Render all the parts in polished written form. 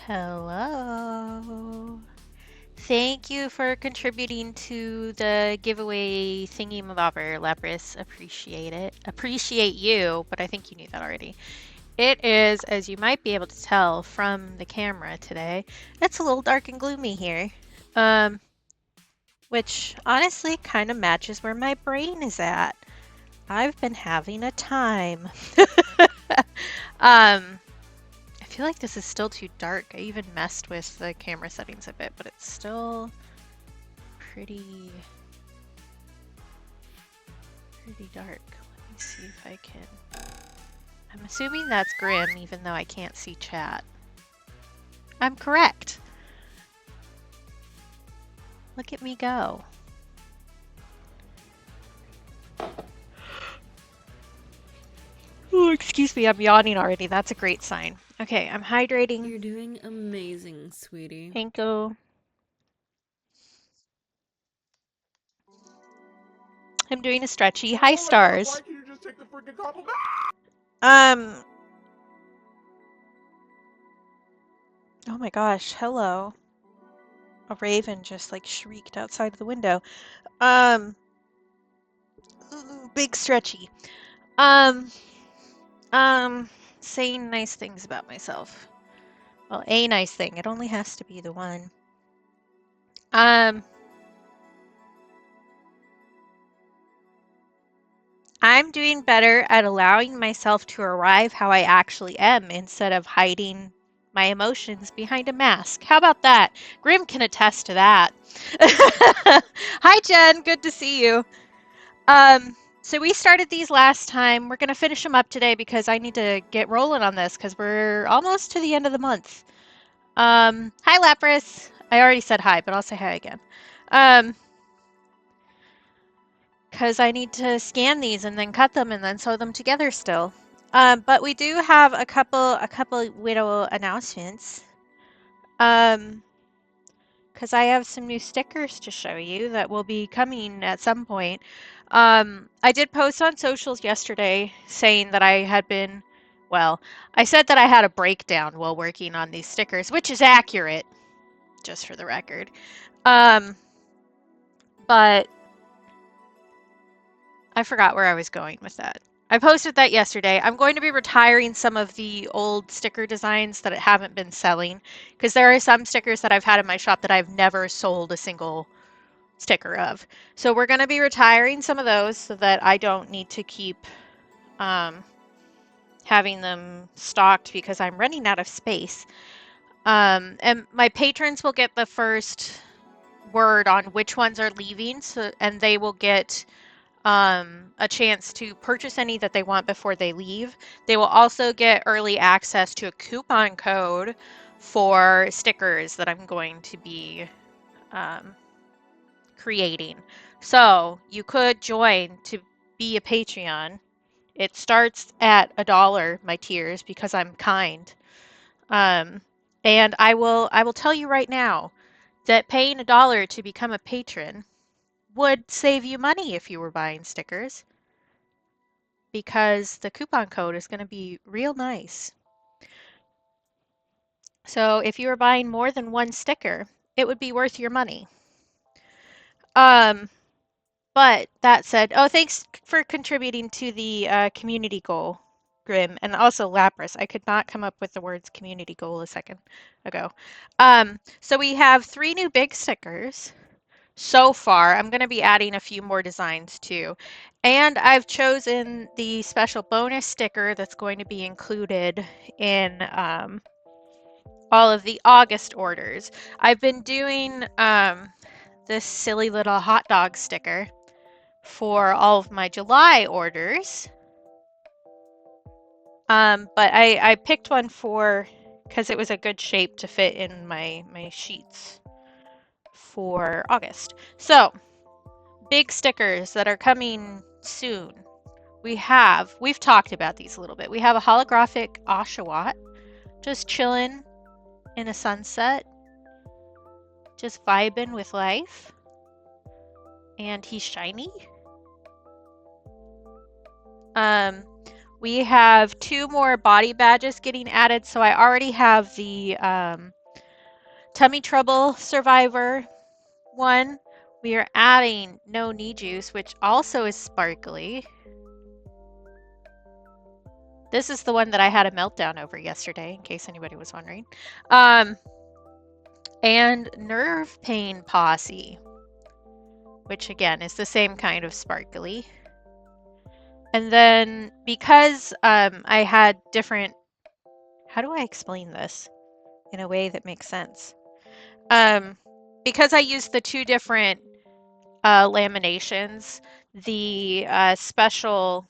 Hello. Thank you for contributing to the giveaway thingy-mabobber, Lapras. Appreciate it. Appreciate you, but I think you knew that already. It is, as you might be able to tell from the camera today, it's a little dark and gloomy here. Which honestly kind of matches where my brain is at. I've been having a time. I feel like this is still too dark. I even messed with the camera settings a bit, but it's still pretty dark. Let me see if I can. I'm assuming that's Grim, even though I can't see chat. I'm correct. Look at me go. Oh, excuse me, I'm yawning already. That's a great sign. Okay, I'm hydrating. You're doing amazing, sweetie. Thank you. I'm doing a stretchy. Hi, Stars. Um, oh my gosh, hello. A raven just like shrieked outside the window. Um, ooh, big stretchy. Um, um, saying nice things about myself. Well, a nice thing. It only has to be the one. Um, I'm doing better at allowing myself to arrive how I actually am instead of hiding my emotions behind a mask. How about that? Grim can attest to that. Hi, Jen. Good to see you. So we started these last time. We're gonna finish them up today because I need to get rolling on this because we're almost to the end of the month. Hi, Lapras. I already said hi, but I'll say hi again. Um, because I need to scan these and then cut them and then sew them together still. But we do have a couple little announcements. Um, because I have some new stickers to show you that will be coming at some point. I did post on socials yesterday saying that I had been, well, I said that I had a breakdown while working on these stickers, which is accurate, just for the record. Um, but I forgot where I was going with that. I posted that yesterday. I'm going to be retiring some of the old sticker designs that haven't been selling because there are some stickers that I've had in my shop that I've never sold a single sticker of. So we're going to be retiring some of those so that I don't need to keep um, having them stocked because I'm running out of space. And my patrons will get the first word on which ones are leaving, so and they will get a chance to purchase any that they want before they leave. They will also get early access to a coupon code for stickers that I'm going to be um, creating. So you could join to be a Patreon. It starts at $1, my tiers, because I'm kind. Um, and I will tell you right now that paying $1 to become a patron would save you money if you were buying stickers because the coupon code is going to be real nice. So if you were buying more than one sticker, it would be worth your money. Um, But that said, oh, thanks for contributing to the community goal, Grim, and also Lapras. I could not come up with the words community goal a second ago. So we have 3 new big stickers so far. I'm going to be adding a few more designs too. And I've chosen the special bonus sticker that's going to be included in all of the August orders. I've been doing this silly little hot dog sticker for all of my July orders. But I picked one for because it was a good shape to fit in my sheets for August. So, big stickers that are coming soon. We've talked about these a little bit. We have a holographic Oshawott just chilling in a sunset, just vibing with life. And he's shiny. Um, We have 2 more body badges getting added. So I already have the tummy trouble survivor one. We are adding no knee juice, which also is sparkly. This is the one that I had a meltdown over yesterday, in case anybody was wondering. Um, and nerve pain posse, which again is the same kind of sparkly. And then because I had different, how do I explain this in a way that makes sense? Um, because I used the 2 different laminations, the special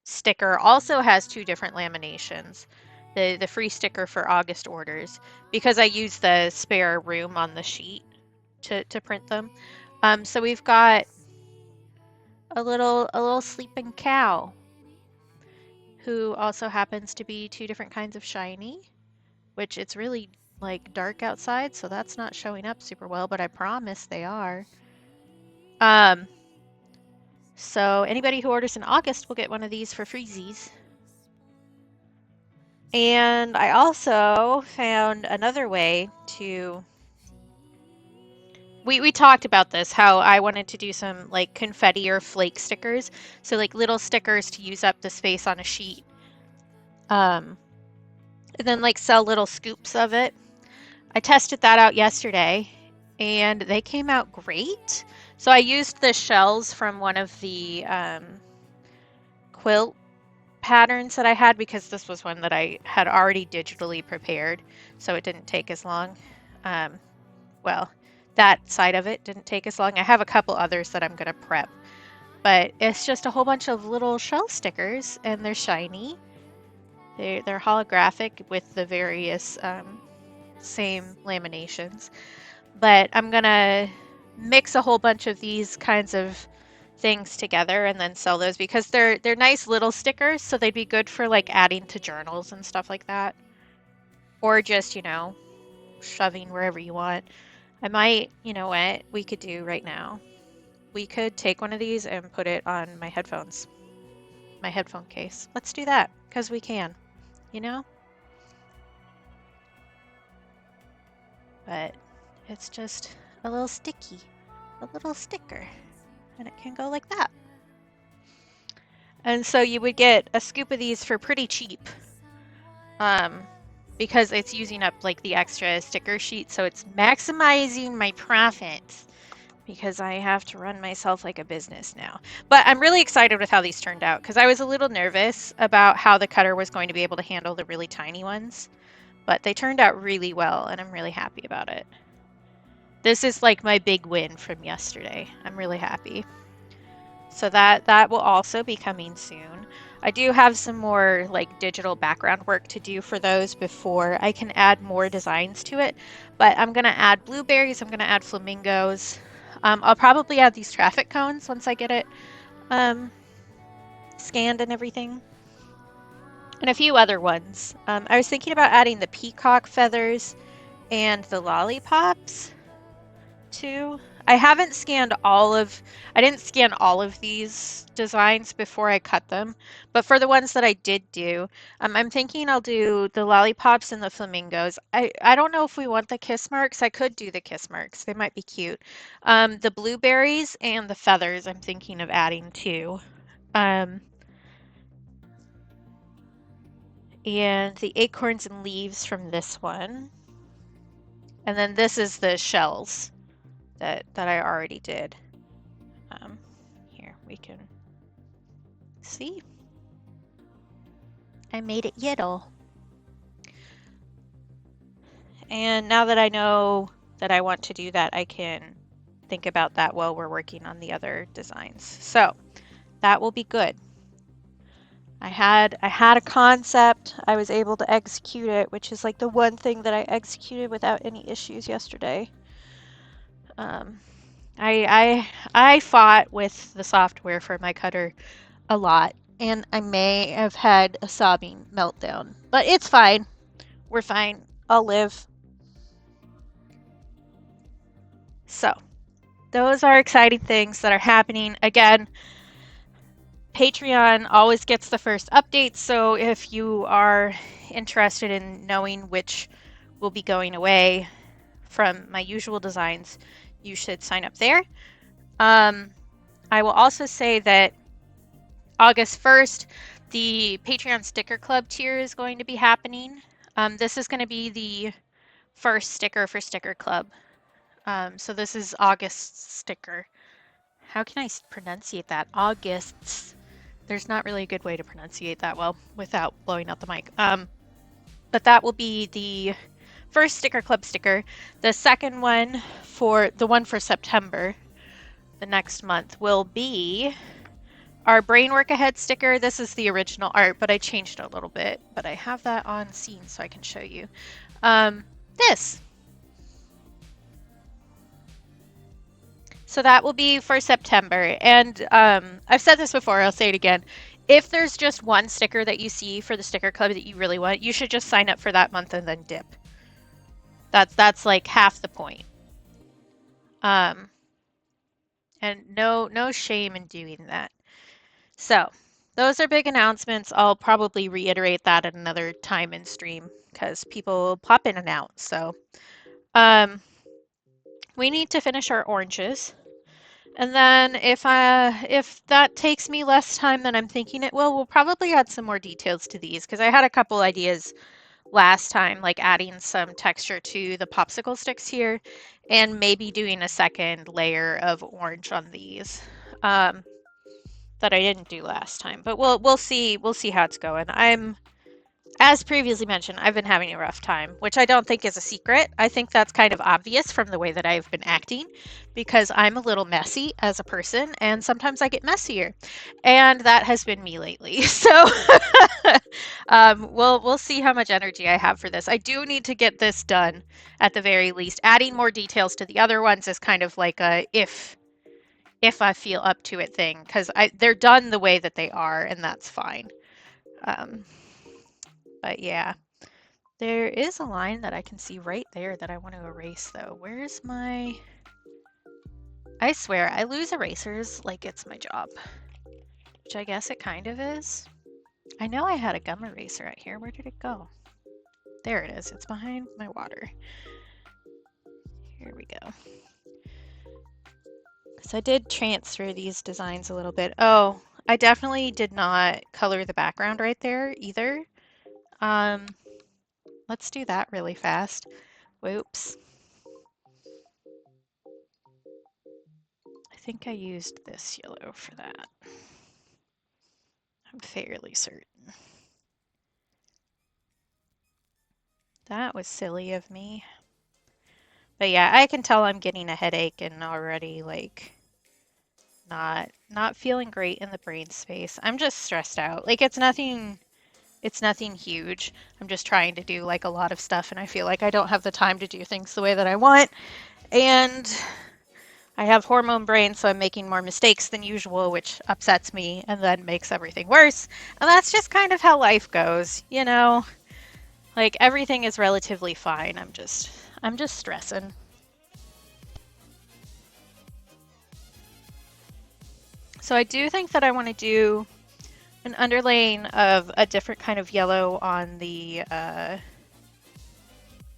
sticker also has 2 different laminations. The free sticker for August orders because I used the spare room on the sheet to print them. So we've got a little sleeping cow who also happens to be 2 different kinds of shiny, which it's really like dark outside, so that's not showing up super well, but I promise they are. Um, So anybody who orders in August will get one of these for freezies. And I also found another way to we talked about this, how I wanted to do some like confetti or flake stickers. So like little stickers to use up the space on a sheet. Um, and then like sell little scoops of it. I tested that out yesterday and they came out great. So I used the shells from one of the quilt patterns that I had because this was one that I had already digitally prepared, so it didn't take as long. Um, well, that side of it didn't take as long. I have a couple others that I'm going to prep, but it's just a whole bunch of little shell stickers and they're shiny. They're holographic with the various same laminations. But I'm going to mix a whole bunch of these kinds of things together and then sell those because they're nice little stickers, so they'd be good for like adding to journals and stuff like that. Or just, shoving wherever you want. I might, you know what we could do right now? We could take one of these and put it on my headphones, my headphone case. Let's do that because we can, you know? But it's just a little sticky, a little sticker, and it can go like that. And so you would get a scoop of these for pretty cheap. Um, because it's using up like the extra sticker sheet, so it's maximizing my profits because I have to run myself like a business now. But I'm really excited with how these turned out because I was a little nervous about how the cutter was going to be able to handle the really tiny ones, but they turned out really well and I'm really happy about it. This is like my big win from yesterday. I'm really happy. So that will also be coming soon. I do have some more like digital background work to do for those before I can add more designs to it. But I'm gonna add blueberries, I'm gonna add flamingos. I'll probably add these traffic cones once I get it um, scanned and everything. And a few other ones. I was thinking about adding the peacock feathers and the lollipops too. I didn't scan all of these designs before I cut them, but for the ones that I did do, I'm thinking I'll do the lollipops and the flamingos. I don't know if we want the kiss marks. I could do the kiss marks. They might be cute. The blueberries and the feathers I'm thinking of adding too. Um, and the acorns and leaves from this one. And then this is the shells that I already did. Um, Here we can see. I made it yiddle. And now that I know that I want to do that, I can think about that while we're working on the other designs. So that will be good. I had a concept. I was able to execute it, which is like the one thing that I executed without any issues yesterday. Um, I fought with the software for my cutter a lot, and I may have had a sobbing meltdown, but it's fine. We're fine. I'll live. So, those are exciting things that are happening. Again, Patreon always gets the first updates, so if you are interested in knowing which will be going away from my usual designs, you should sign up there. Um, I will also say that August 1st, the Patreon Sticker Club tier is going to be happening. This is going to be the first sticker for Sticker Club. So this is August's sticker. How can I pronunciate that? August's. There's not really a good way to pronunciate that well without blowing out the mic. But that will be the first Sticker Club sticker. The second one for the one for September, the next month, will be our Brain Work Ahead sticker. This is the original art, but I changed it a little bit. But I have that on scene so I can show you. This. So that will be for September. And I've said this before, I'll say it again. If there's just one sticker that you see for the sticker club that you really want, you should just sign up for that month and then dip. That's like half the point. Um, And no shame in doing that. So, those are big announcements. I'll probably reiterate that at another time in stream because people pop in and out. So, um, we need to finish our oranges. And then if that takes me less time than I'm thinking it will, we'll probably add some more details to these because I had a couple ideas last time, like adding some texture to the popsicle sticks here and maybe doing a second layer of orange on these. That I didn't do last time. But we'll see how it's going. As previously mentioned, I've been having a rough time, which I don't think is a secret. I think that's kind of obvious from the way that I've been acting because I'm a little messy as a person and sometimes I get messier. And that has been me lately. So we'll see how much energy I have for this. I do need to get this done at the very least. Adding more details to the other ones is kind of like a if I feel up to it thing because I they're done the way that they are and that's fine. Um, but yeah, there is a line that I can see right there that I want to erase though. Where's my? I swear I lose erasers like it's my job, which I guess it kind of is. I know I had a gum eraser right here. Where did it go? There it is. It's behind my water. Here we go. Because I did transfer these designs a little bit. Oh, I definitely did not color the background right there either. Um, let's do that really fast. Whoops. I think I used this yellow for that. I'm fairly certain. That was silly of me. But yeah, I can tell I'm getting a headache and already like not feeling great in the brain space. I'm just stressed out. Like it's nothing huge. I'm just trying to do like a lot of stuff and I feel like I don't have the time to do things the way that I want. And I have hormone brain, so I'm making more mistakes than usual, which upsets me and then makes everything worse. And that's just kind of how life goes, you know? Like everything is relatively fine. I'm just stressing. So I do think that I want to do an underlaying of a different kind of yellow on the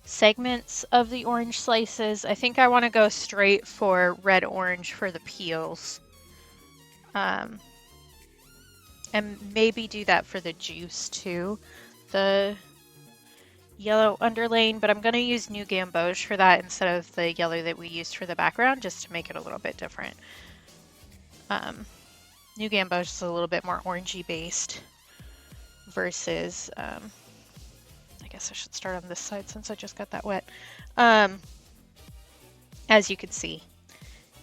segments of the orange slices. I think I want to go straight for red-orange for the peels. Um, and maybe do that for the juice too. The yellow underlaying, but I'm going to use New Gamboge for that instead of the yellow that we used for the background just to make it a little bit different. New Gamboge is a little bit more orangey based versus, I guess I should start on this side since I just got that wet. As you can see,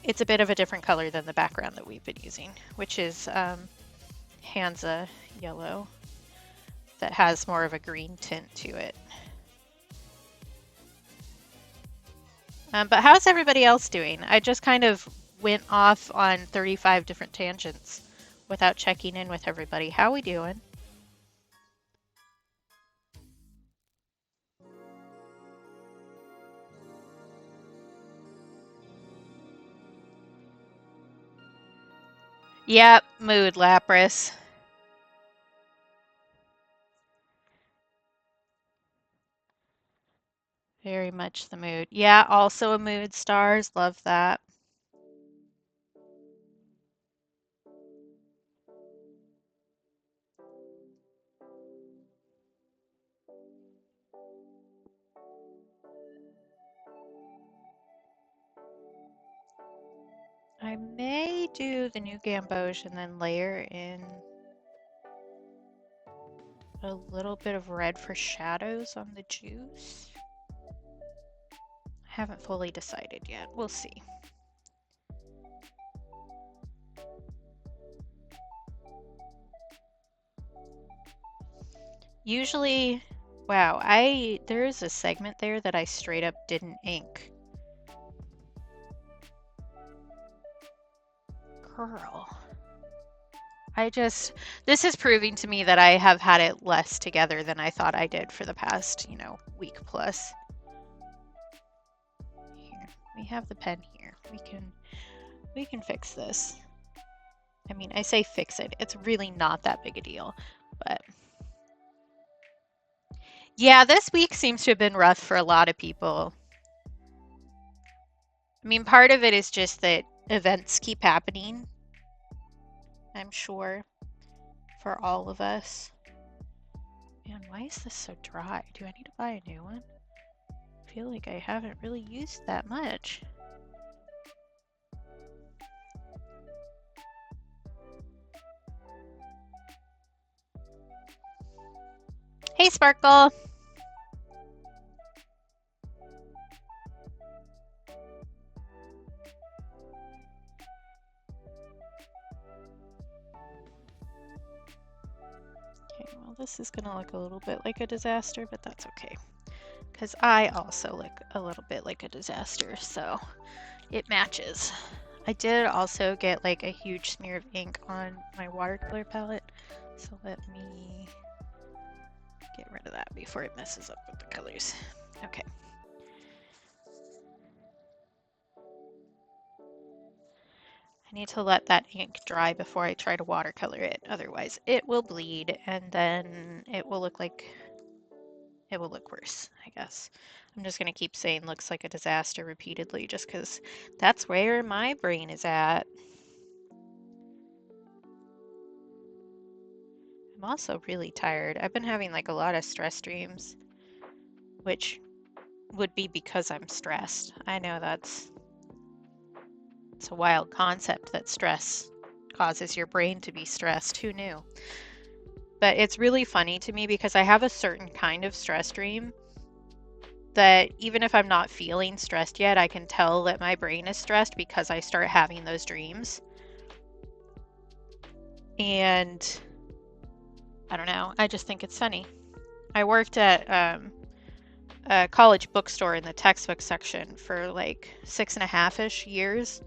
it's a bit of a different color than the background that we've been using, which is Hansa yellow that has more of a green tint to it. But how's everybody else doing? I just kind of went off on 35 different tangents without checking in with everybody. How we doing? Yep, mood, Lapras. Very much the mood. Yeah, also a mood, stars. Love that. I may do the new Gamboge and then layer in a little bit of red for shadows on the juice. I haven't fully decided yet. We'll see. Usually, wow, there is a segment there that I straight up didn't ink. Girl. This is proving to me that I have had it less together than I thought I did for the past, week plus. Here, we have the pen here. We can fix this. I mean, I say fix it. It's really not that big a deal. But yeah, this week seems to have been rough for a lot of people. I mean, part of it is just that events keep happening, I'm sure, for all of us. Man, why is this so dry? Do I need to buy a new one? I feel like I haven't really used that much. Hey, Sparkle! Okay, well, this is gonna look a little bit like a disaster, but that's okay. Because I also look a little bit like a disaster, so it matches. I did also get like a huge smear of ink on my watercolor palette, so let me get rid of that before it messes up with the colors. Okay. I need to let that ink dry before I try to watercolor it, otherwise it will bleed and then it will look worse, I guess. I'm just gonna keep saying looks like a disaster repeatedly just because that's where my brain is at. I'm also really tired. I've been having like a lot of stress dreams, which would be because I'm stressed. I know it's a wild concept that stress causes your brain to be stressed. Who knew? But it's really funny to me because I have a certain kind of stress dream that even if I'm not feeling stressed yet, I can tell that my brain is stressed because I start having those dreams. And I don't know, I just think it's funny. I worked at a college bookstore in the textbook section for like 6.5-ish years.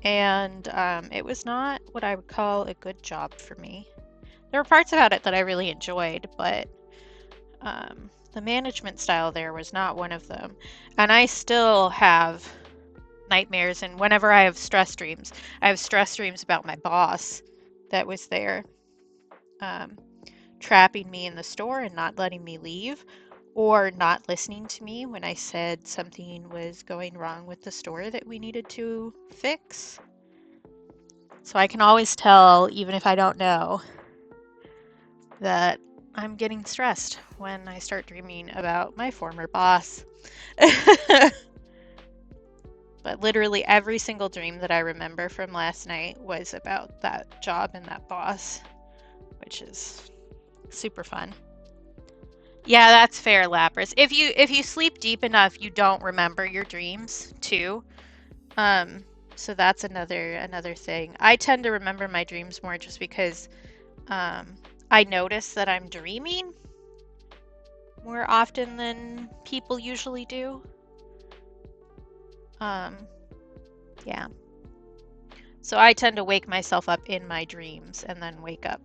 And it was not what I would call a good job for me. There were parts about it that I really enjoyed, but the management style there was not one of them. And I still have nightmares, and whenever I have stress dreams about my boss that was there, um, trapping me in the store and not letting me leave, or not listening to me when I said something was going wrong with the store that we needed to fix. So I can always tell, even if I don't know, that I'm getting stressed when I start dreaming about my former boss. But literally every single dream that I remember from last night was about that job and that boss, which is super fun. Yeah, that's fair, Lapras. If you sleep deep enough, you don't remember your dreams too. Um, so that's another thing. I tend to remember my dreams more just because um, I notice that I'm dreaming more often than people usually do. Um, yeah. So I tend to wake myself up in my dreams and then wake up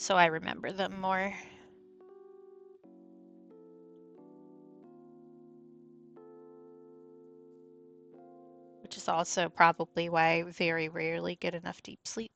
so I remember them more. Which is also probably why I very rarely get enough deep sleep.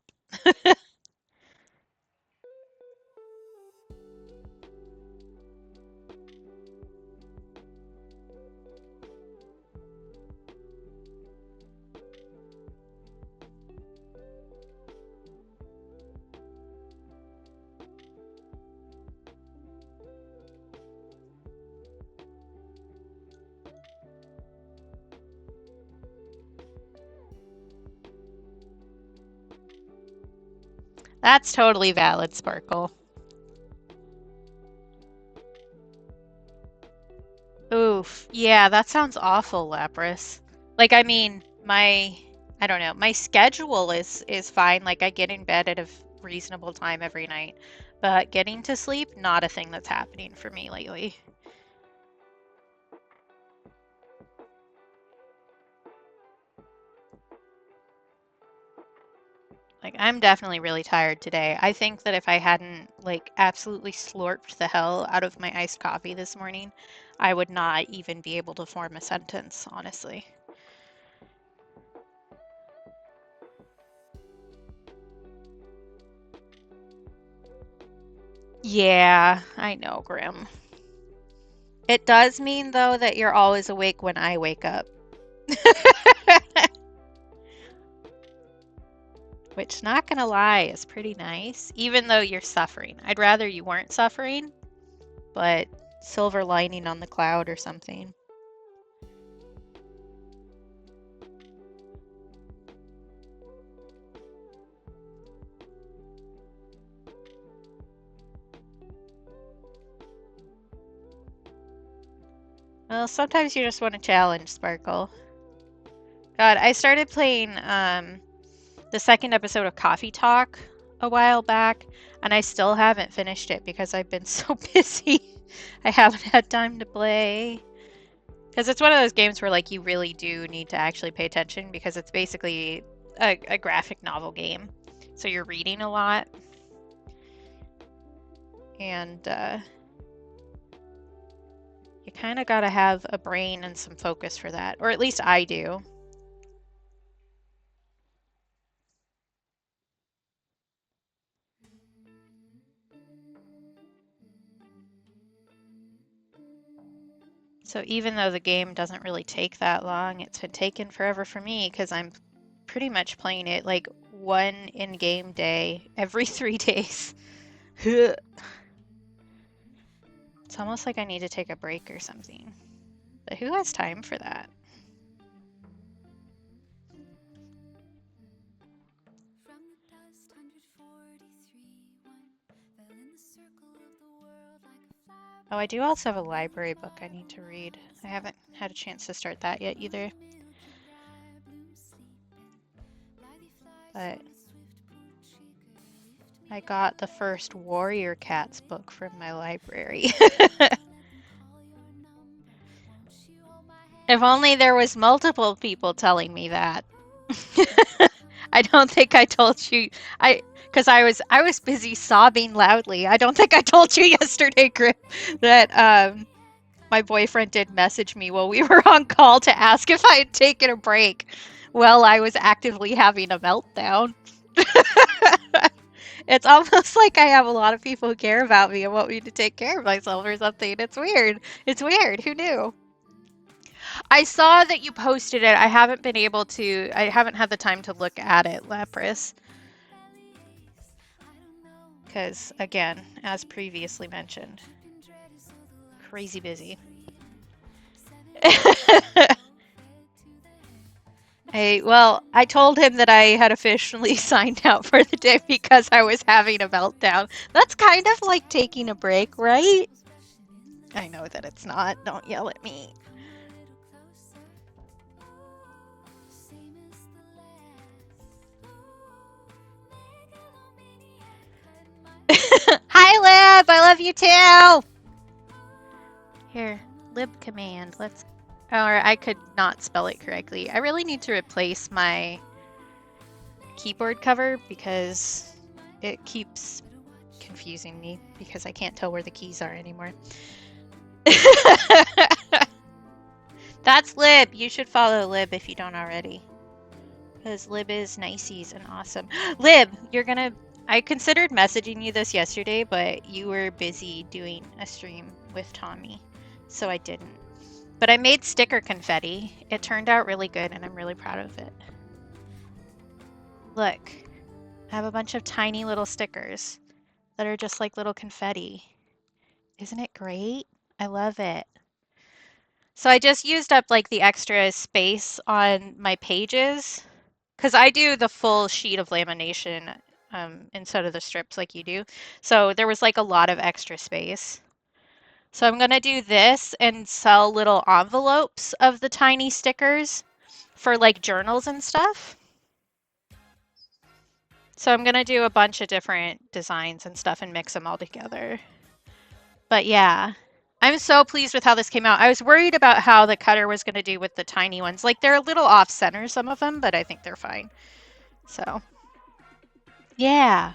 That's totally valid, Sparkle. Oof. Yeah, that sounds awful, Lapras. Like, I mean, I don't know, my schedule is fine. Like, I get in bed at a reasonable time every night, but getting to sleep, not a thing that's happening for me lately. Like, I'm definitely really tired today. I think that if I hadn't, like, absolutely slurped the hell out of my iced coffee this morning, I would not even be able to form a sentence, honestly. Yeah, I know, Grim. It does mean, though, that you're always awake when I wake up. Which, not gonna lie, is pretty nice, even though you're suffering. I'd rather you weren't suffering, but silver lining on the cloud or something. Well, sometimes you just want a challenge, Sparkle. God, I started playing the second episode of Coffee Talk a while back, and I still haven't finished it because I've been so busy. I haven't had time to play. Because it's one of those games where like you really do need to actually pay attention because it's basically a graphic novel game. So you're reading a lot, and you kind of got to have a brain and some focus for that, or at least I do. So even though the game doesn't really take that long, it's been taking forever for me because I'm pretty much playing it like one in-game day every 3 days. It's almost like I need to take a break or something. But who has time for that? Oh, I do also have a library book I need to read. I haven't had a chance to start that yet either. But I got the first Warrior Cats book from my library. If only there was multiple people telling me that. I don't think I told you. Because I was busy sobbing loudly. I don't think I told you yesterday, Grip, that my boyfriend did message me while we were on call to ask if I had taken a break while I was actively having a meltdown. It's almost like I have a lot of people who care about me and want me to take care of myself or something. It's weird. It's weird. Who knew? I saw that you posted it. I haven't had the time to look at it, Lapras. Because, again, as previously mentioned, crazy busy. I told him that I had officially signed out for the day because I was having a meltdown. That's kind of like taking a break, right? I know that it's not. Don't yell at me. Hi, Lib! I love you too! Here, lib command. Let's. Or I could not spell it correctly. I really need to replace my keyboard cover because it keeps confusing me because I can't tell where the keys are anymore. That's Lib. You should follow Lib if you don't already. Because Lib is niceys and awesome. Lib, you're gonna. I considered messaging you this yesterday, but you were busy doing a stream with Tommy, so I didn't. But I made sticker confetti. It turned out really good, and I'm really proud of it. Look, I have a bunch of tiny little stickers that are just like little confetti. Isn't it great? I love it. So I just used up like the extra space on my pages because I do the full sheet of lamination instead of the strips like you do. So there was like a lot of extra space. So I'm gonna do this and sell little envelopes of the tiny stickers for like journals and stuff. So I'm gonna do a bunch of different designs and stuff and mix them all together. But yeah, I'm so pleased with how this came out. I was worried about how the cutter was gonna do with the tiny ones. Like they're a little off center, some of them, but I think they're fine. So yeah,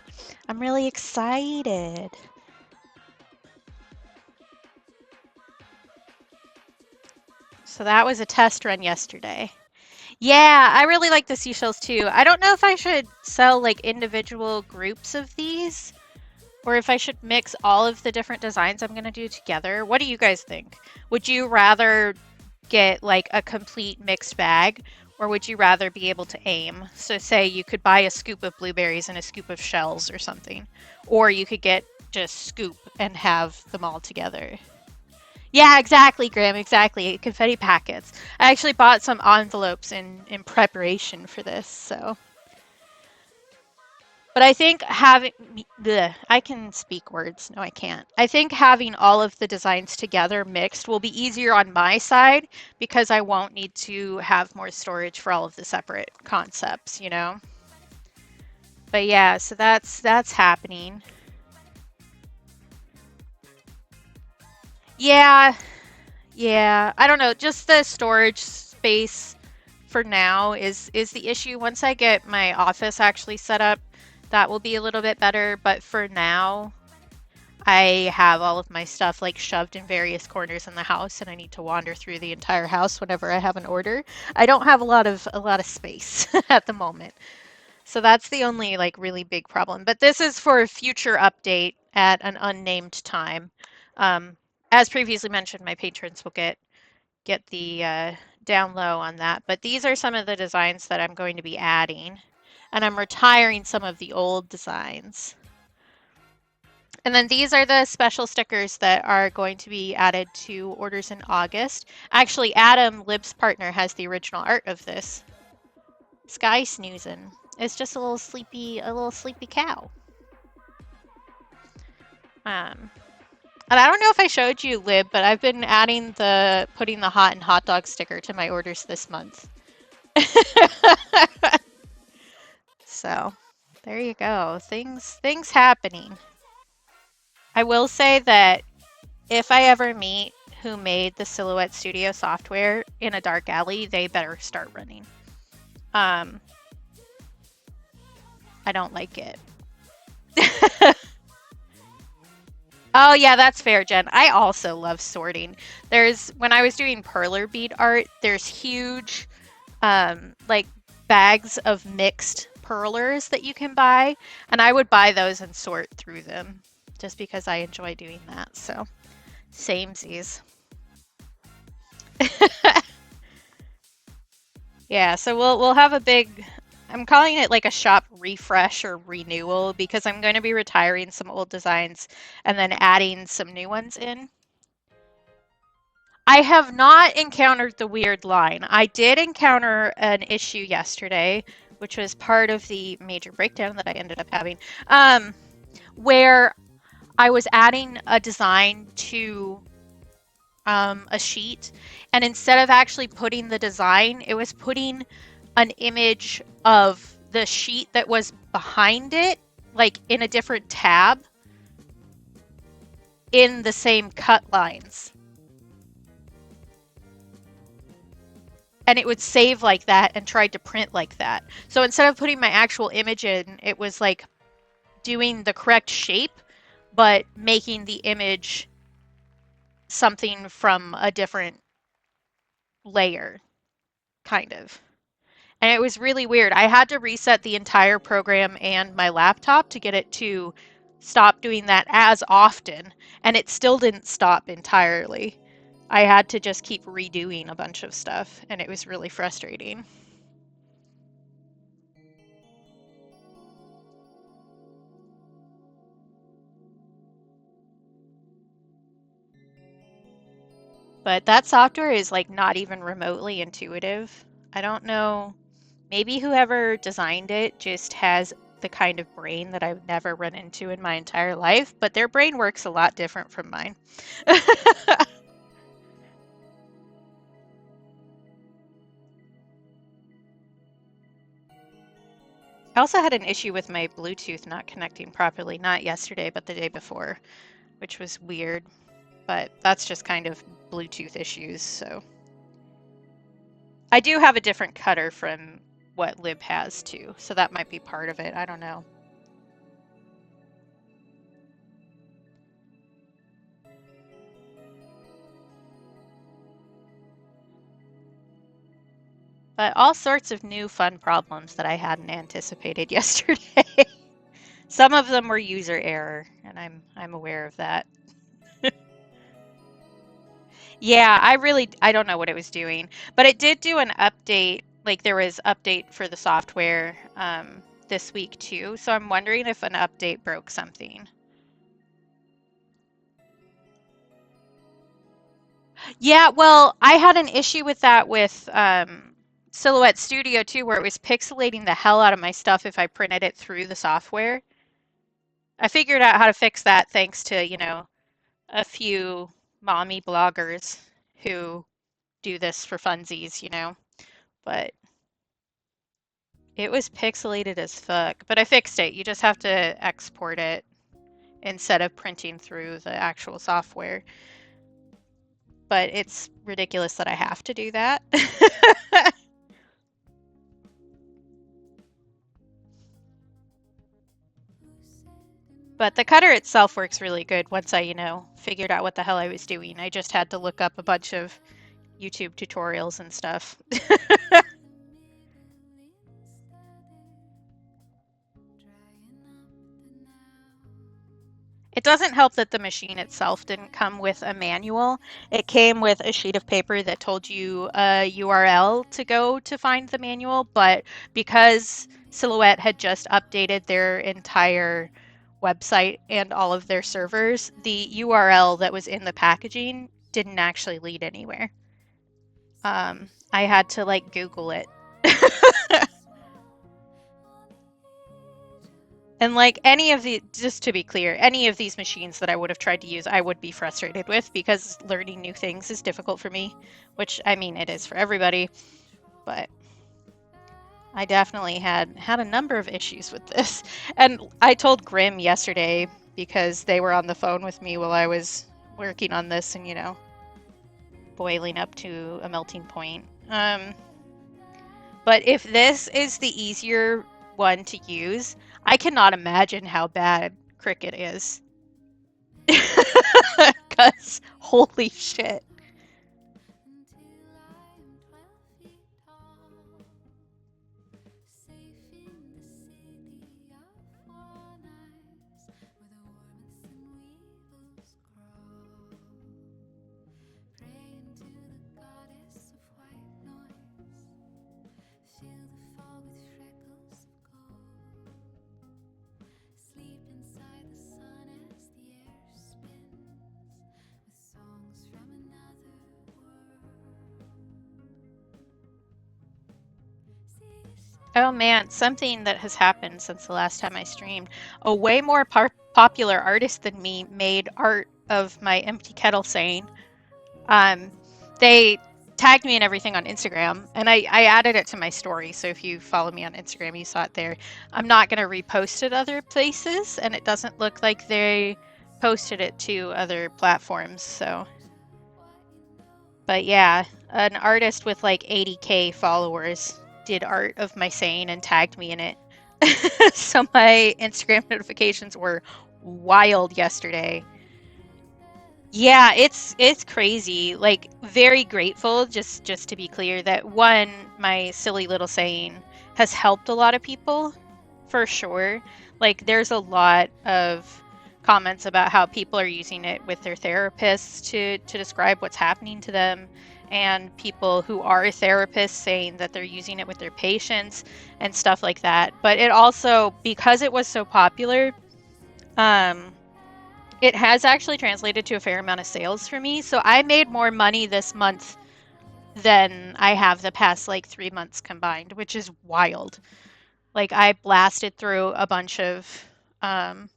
I'm really excited. So that was a test run yesterday. Yeah, I really like the seashells too. I don't know if I should sell like individual groups of these or if I should mix all of the different designs I'm going to do together. What do you guys think? Would you rather get like a complete mixed bag, or would you rather be able to aim? So say you could buy a scoop of blueberries and a scoop of shells or something, or you could get just scoop and have them all together. Yeah, exactly, Graham, exactly. Confetti packets. I actually bought some envelopes in preparation for this, so. But I think having, bleh, I can speak words. No, I can't. I think having all of the designs together mixed will be easier on my side because I won't need to have more storage for all of the separate concepts, you know? But yeah, so that's happening. Yeah, yeah. I don't know, just the storage space for now is the issue. Once I get my office actually set up, that will be a little bit better, but for now, I have all of my stuff like shoved in various corners in the house and I need to wander through the entire house whenever I have an order. I don't have a lot of space at the moment. So that's the only like really big problem. But this is for a future update at an unnamed time. Um, as previously mentioned, my patrons will get the down low on that. But these are some of the designs that I'm going to be adding, and I'm retiring some of the old designs. And then these are the special stickers that are going to be added to orders in August. Actually, Adam, Lib's partner, has the original art of this. Sky snoozing. It's just a little sleepy cow. Um, and I don't know if I showed you, Lib, but I've been putting the hot and hot dog sticker to my orders this month. So, there you go. Things happening. I will say that if I ever meet who made the Silhouette Studio software in a dark alley, they better start running. Um, I don't like it. Oh yeah, that's fair, Jen. I also love sorting. When I was doing perler bead art, there's huge like bags of mixed perlers that you can buy, and I would buy those and sort through them just because I enjoy doing that. So, samesies. Yeah, so we'll have a big, I'm calling it like a shop refresh or renewal because I'm going to be retiring some old designs and then adding some new ones in. I have not encountered the weird line. I did encounter an issue yesterday, which was part of the major breakdown that I ended up having, where I was adding a design to a sheet, and instead of actually putting the design, it was putting an image of the sheet that was behind it, like in a different tab, in the same cut lines. And it would save like that and tried to print like that. So instead of putting my actual image in, it was like doing the correct shape, but making the image something from a different layer, kind of. And it was really weird. I had to reset the entire program and my laptop to get it to stop doing that as often, and it still didn't stop entirely. I had to just keep redoing a bunch of stuff, and it was really frustrating. But that software is like not even remotely intuitive. I don't know. Maybe whoever designed it just has the kind of brain that I've never run into in my entire life, but their brain works a lot different from mine. I also had an issue with my Bluetooth not connecting properly, not yesterday, but the day before, which was weird. But that's just kind of Bluetooth issues, so. I do have a different cutter from what Lib has too, so that might be part of it. I don't know. But all sorts of new fun problems that I hadn't anticipated yesterday. Some of them were user error, and I'm aware of that. Yeah, I don't know what it was doing, but it did do an update. Like there was update for the software this week too. So I'm wondering if an update broke something. Yeah, well, I had an issue with that with Silhouette Studio too, where it was pixelating the hell out of my stuff if I printed it through the software. I figured out how to fix that thanks to, a few mommy bloggers who do this for funsies. But it was pixelated as fuck. But I fixed it. You just have to export it instead of printing through the actual software. But it's ridiculous that I have to do that. But the cutter itself works really good once I figured out what the hell I was doing. I just had to look up a bunch of YouTube tutorials and stuff. It doesn't help that the machine itself didn't come with a manual. It came with a sheet of paper that told you a URL to go to find the manual, but because Silhouette had just updated their entire website and all of their servers, the URL that was in the packaging didn't actually lead anywhere. I had to like Google it. And like any of the, just to be clear, any of these machines that I would have tried to use, I would be frustrated with because learning new things is difficult for me, which I mean it is for everybody, but I definitely had a number of issues with this. And I told Grim yesterday because they were on the phone with me while I was working on this and boiling up to a melting point. But if this is the easier one to use, I cannot imagine how bad Cricket is. Because holy shit. Oh man, something that has happened since the last time I streamed. A way more popular artist than me made art of my empty kettle saying. Um, they tagged me and everything on Instagram, and I added it to my story. So if you follow me on Instagram, you saw it there. I'm not going to repost it other places, and it doesn't look like they posted it to other platforms. So, but yeah, an artist with like 80K followers did art of my saying and tagged me in it. So my Instagram notifications were wild yesterday. Yeah, it's crazy. Like very grateful just to be clear that one, my silly little saying has helped a lot of people for sure. Like there's a lot of comments about how people are using it with their therapists to describe what's happening to them and people who are therapists saying that they're using it with their patients and stuff like that. But it also because it was so popular, um it has actually translated to a fair amount of sales for me. So I made more money this month than I have the past like 3 months combined, which is wild. Like I blasted through a bunch of um,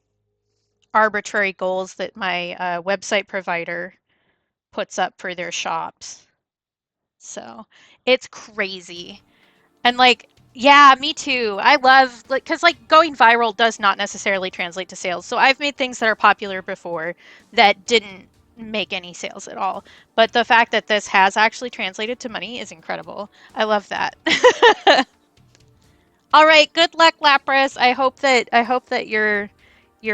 arbitrary goals that my website provider puts up for their shops. So it's crazy. And like, yeah, me too. I love like because like going viral does not necessarily translate to sales. So I've made things that are popular before that didn't make any sales at all. But the fact that this has actually translated to money is incredible. I love that. All right, good luck, Lapras. I hope that your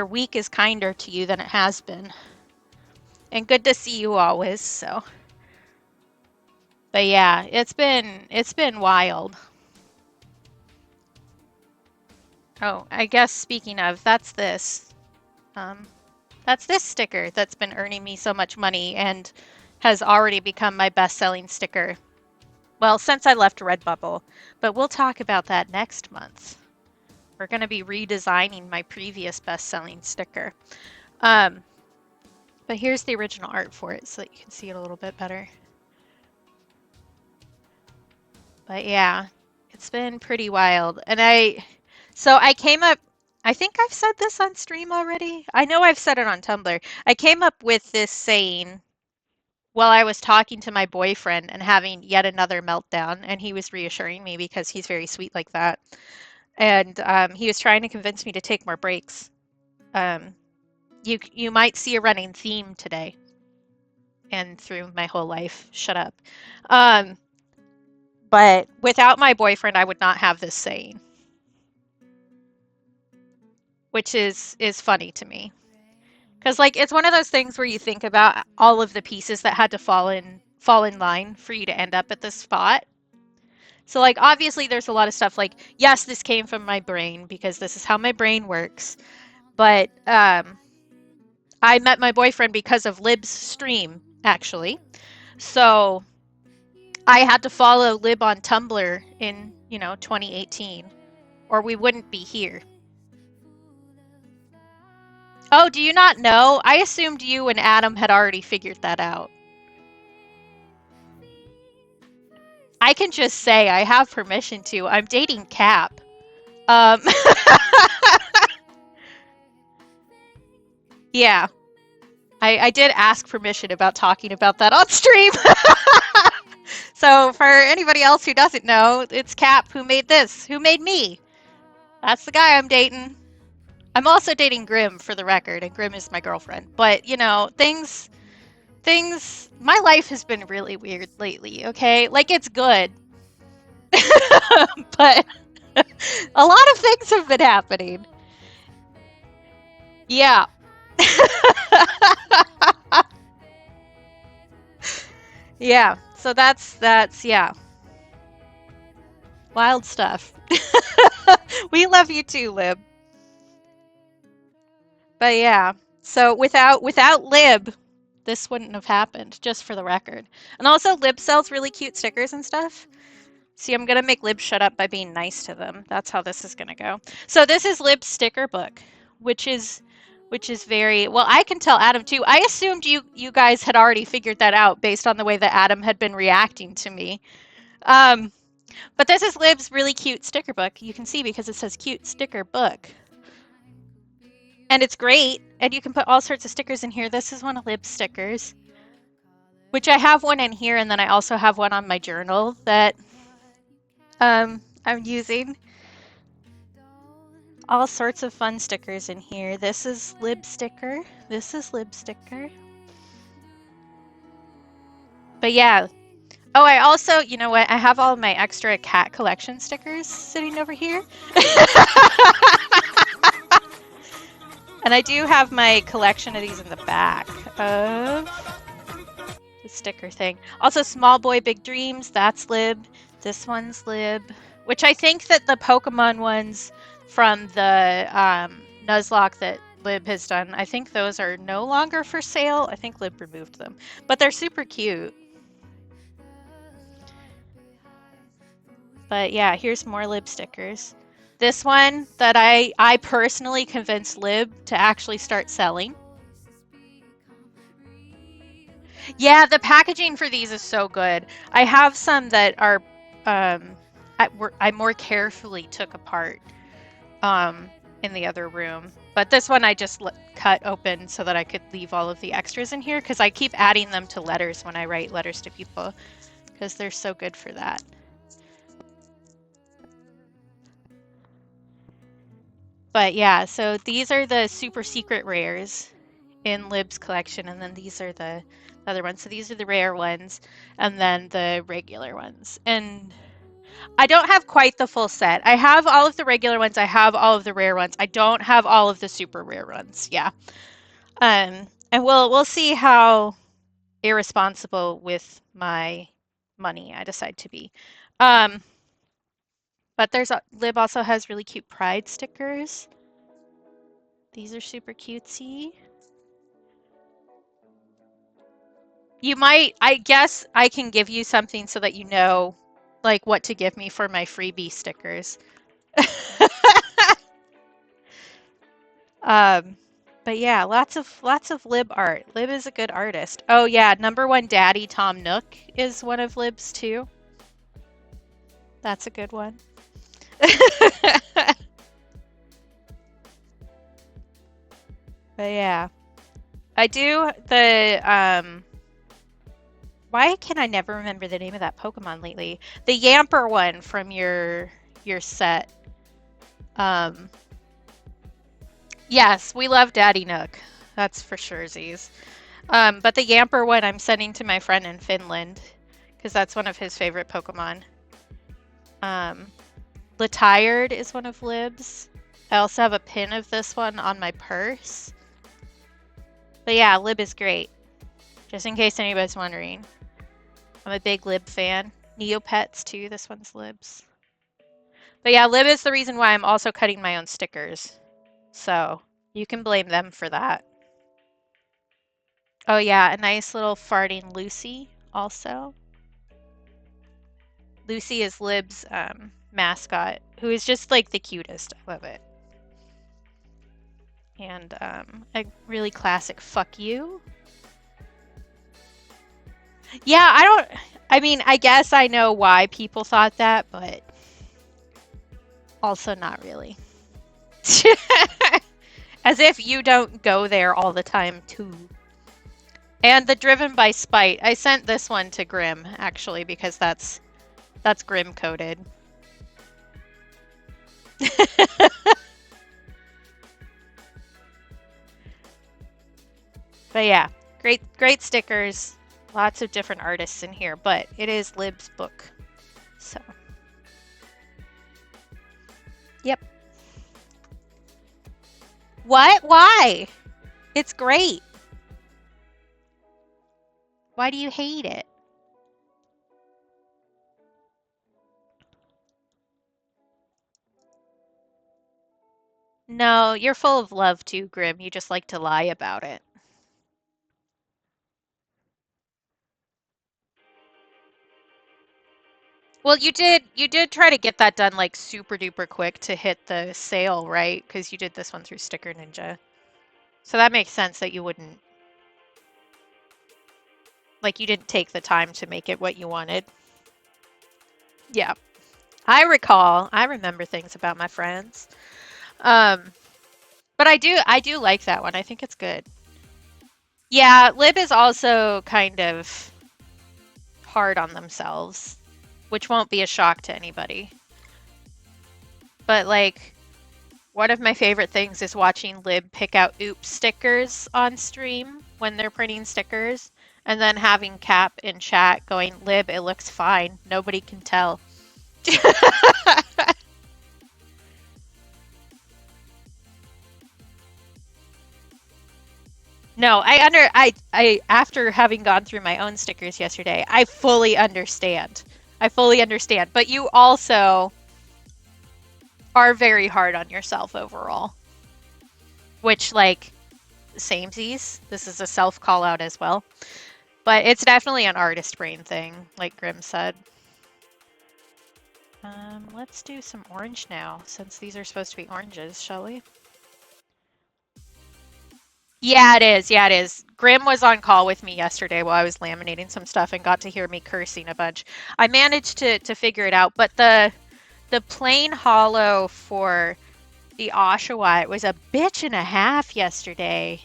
week is kinder to you than it has been. And good to see you always. So, but yeah, it's been wild. Oh, I guess speaking of, that's this. Um, that's this sticker that's been earning me so much money and has already become my best-selling sticker. Well, since I left Redbubble, but we'll talk about that next month. We're going to be redesigning my previous best-selling sticker. Um, but here's the original art for it so that you can see it a little bit better. But yeah, it's been pretty wild. So I came up, I think I've said this on stream already. I know I've said it on Tumblr. I came up with this saying while I was talking to my boyfriend and having yet another meltdown, and he was reassuring me because he's very sweet like that. And he was trying to convince me to take more breaks. Um, you might see a running theme today and through my whole life. Shut up. Um, but without my boyfriend, I would not have this saying, which is funny to me. Because like it's one of those things where you think about all of the pieces that had to fall in line for you to end up at this spot. So like obviously there's a lot of stuff like yes, this came from my brain because this is how my brain works. But I met my boyfriend because of Lib's stream actually. So I had to follow Lib on Tumblr in, 2018 or we wouldn't be here. Oh, do you not know? I assumed you and Adam had already figured that out. I can just say I have permission to. I'm dating Cap. Um, yeah, I did ask permission about talking about that on stream. So for anybody else who doesn't know, it's Cap who made this, who made me. That's the guy I'm dating. I'm also dating Grim for the record, and Grim is my girlfriend. But my life has been really weird lately. Okay, like it's good, but a lot of things have been happening. Yeah. Yeah. So that's yeah, wild stuff. We love you too, Lib. But yeah. So without Lib, this wouldn't have happened, just for the record. And also Lib sells really cute stickers and stuff. See, I'm gonna make Lib shut up by being nice to them. That's how this is gonna go. So this is Lib's sticker book, which is very well. I can tell Adam too. I assumed you guys had already figured that out based on the way that Adam had been reacting to me. Um, but this is Lib's really cute sticker book. You can see because it says cute sticker book. And it's great. And you can put all sorts of stickers in here. This is one of Lib's stickers, which I have one in here, and then I also have one on my journal that I'm using. All sorts of fun stickers in here. This is Lib sticker. This is Lib sticker. But yeah. Oh, I also, you know what? I have all of my extra cat collection stickers sitting over here. And I do have my collection of these in the back of the sticker thing. Also, Small Boy Big Dreams, that's Lib. This one's Lib. Which I think that the Pokemon ones from the Nuzlocke that Lib has done, I think those are no longer for sale. I think Lib removed them. But they're super cute. But yeah, here's more Lib stickers. This one that I personally convinced Lib to actually start selling. Yeah, the packaging for these is so good. I have some that are I more carefully took apart um, in the other room. But this one I just cut open so that I could leave all of the extras in here because I keep adding them to letters when I write letters to people because they're so good for that. But yeah, so these are the super secret rares in Lib's collection, and then these are the other ones. So these are the rare ones, and then the regular ones. And I don't have quite the full set. I have all of the regular ones. I have all of the rare ones. I don't have all of the super rare ones. Yeah. And we'll see how irresponsible with my money I decide to be. Um, But Lib also has really cute pride stickers. These are super cutesy. You might, I guess I can give you something so that you know like what to give me for my freebie stickers. Um, but yeah, lots of Lib art. Lib is a good artist. Oh yeah, number one daddy Tom Nook is one of Lib's too. That's a good one. But yeah, I do why can I never remember the name of that Pokemon lately? The Yamper one from your set. Um, yes, we love Daddy Nook. That's for sure, Z's. But the Yamper one I'm sending to my friend in Finland because that's one of his favorite Pokemon. Um, Latired is one of Lib's. I also have a pin of this one on my purse. But yeah, Lib is great. Just in case anybody's wondering. I'm a big Lib fan. Neopets too, this one's Lib's. But yeah, Lib is the reason why I'm also cutting my own stickers. So you can blame them for that. Oh yeah, a nice little farting Lucy also. Lucy is Lib's mascot, who is just like the cutest. I love it. And a really classic fuck you. Yeah, I mean, I guess I know why people thought that, but also not really. As if you don't go there all the time, too. And the driven by spite. I sent this one to Grim, actually, because that's Grim coded. But yeah, great stickers. Lots of different artists in here, but it is Lib's book. So, yep. What? Why? It's great. Why do you hate it? No, you're full of love too, Grim. You just like to lie about it. Well, you did try to get that done like super duper quick to hit the sale, right? Because you did this one through Sticker Ninja. So that makes sense that you wouldn't like you didn't take the time to make it what you wanted. Yeah. I recall. I remember things about my friends. Um, but I do like that one. I think it's good. Yeah, Lib is also kind of hard on themselves, which won't be a shock to anybody. But like one of my favorite things is watching Lib pick out oops stickers on stream when they're printing stickers and then having Cap in chat going, Lib, it looks fine. Nobody can tell. No, I after having gone through my own stickers yesterday, I fully understand. I fully understand. But you also are very hard on yourself overall, which like samesies. This is a self call out as well. But it's definitely an artist brain thing, like Grim said. Let's do some orange now, since these are supposed to be oranges, shall we? Yeah, it is. Yeah, it is. Grim was on call with me yesterday while I was laminating some stuff and got to hear me cursing a bunch. I managed to figure it out, but the plain hollow for the Oshawott was a bitch and a half yesterday.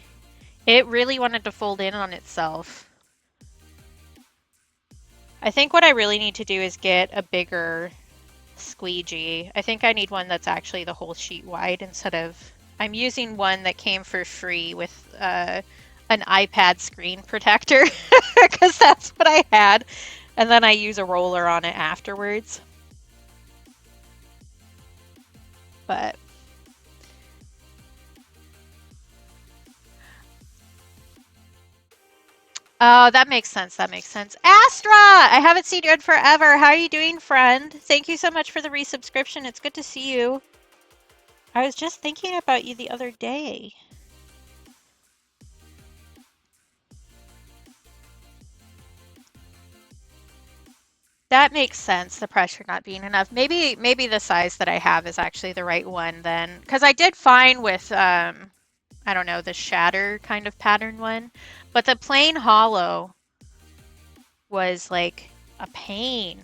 It really wanted to fold in on itself. I think what I really need to do is get a bigger squeegee. I think I need one that's actually the whole sheet wide instead of. I'm using one that came for free with an iPad screen protector because that's what I had. And then I use a roller on it afterwards. But Oh, that makes sense. That makes sense. Astra! I haven't seen you in forever. How are you doing, friend? Thank you so much for the resubscription. It's good to see you. I was just thinking about you the other day. That makes sense, the pressure not being enough. Maybe the size that I have is actually the right one then. Because I did fine with I don't know, the shatter kind of pattern one. But the plain hollow was like a pain.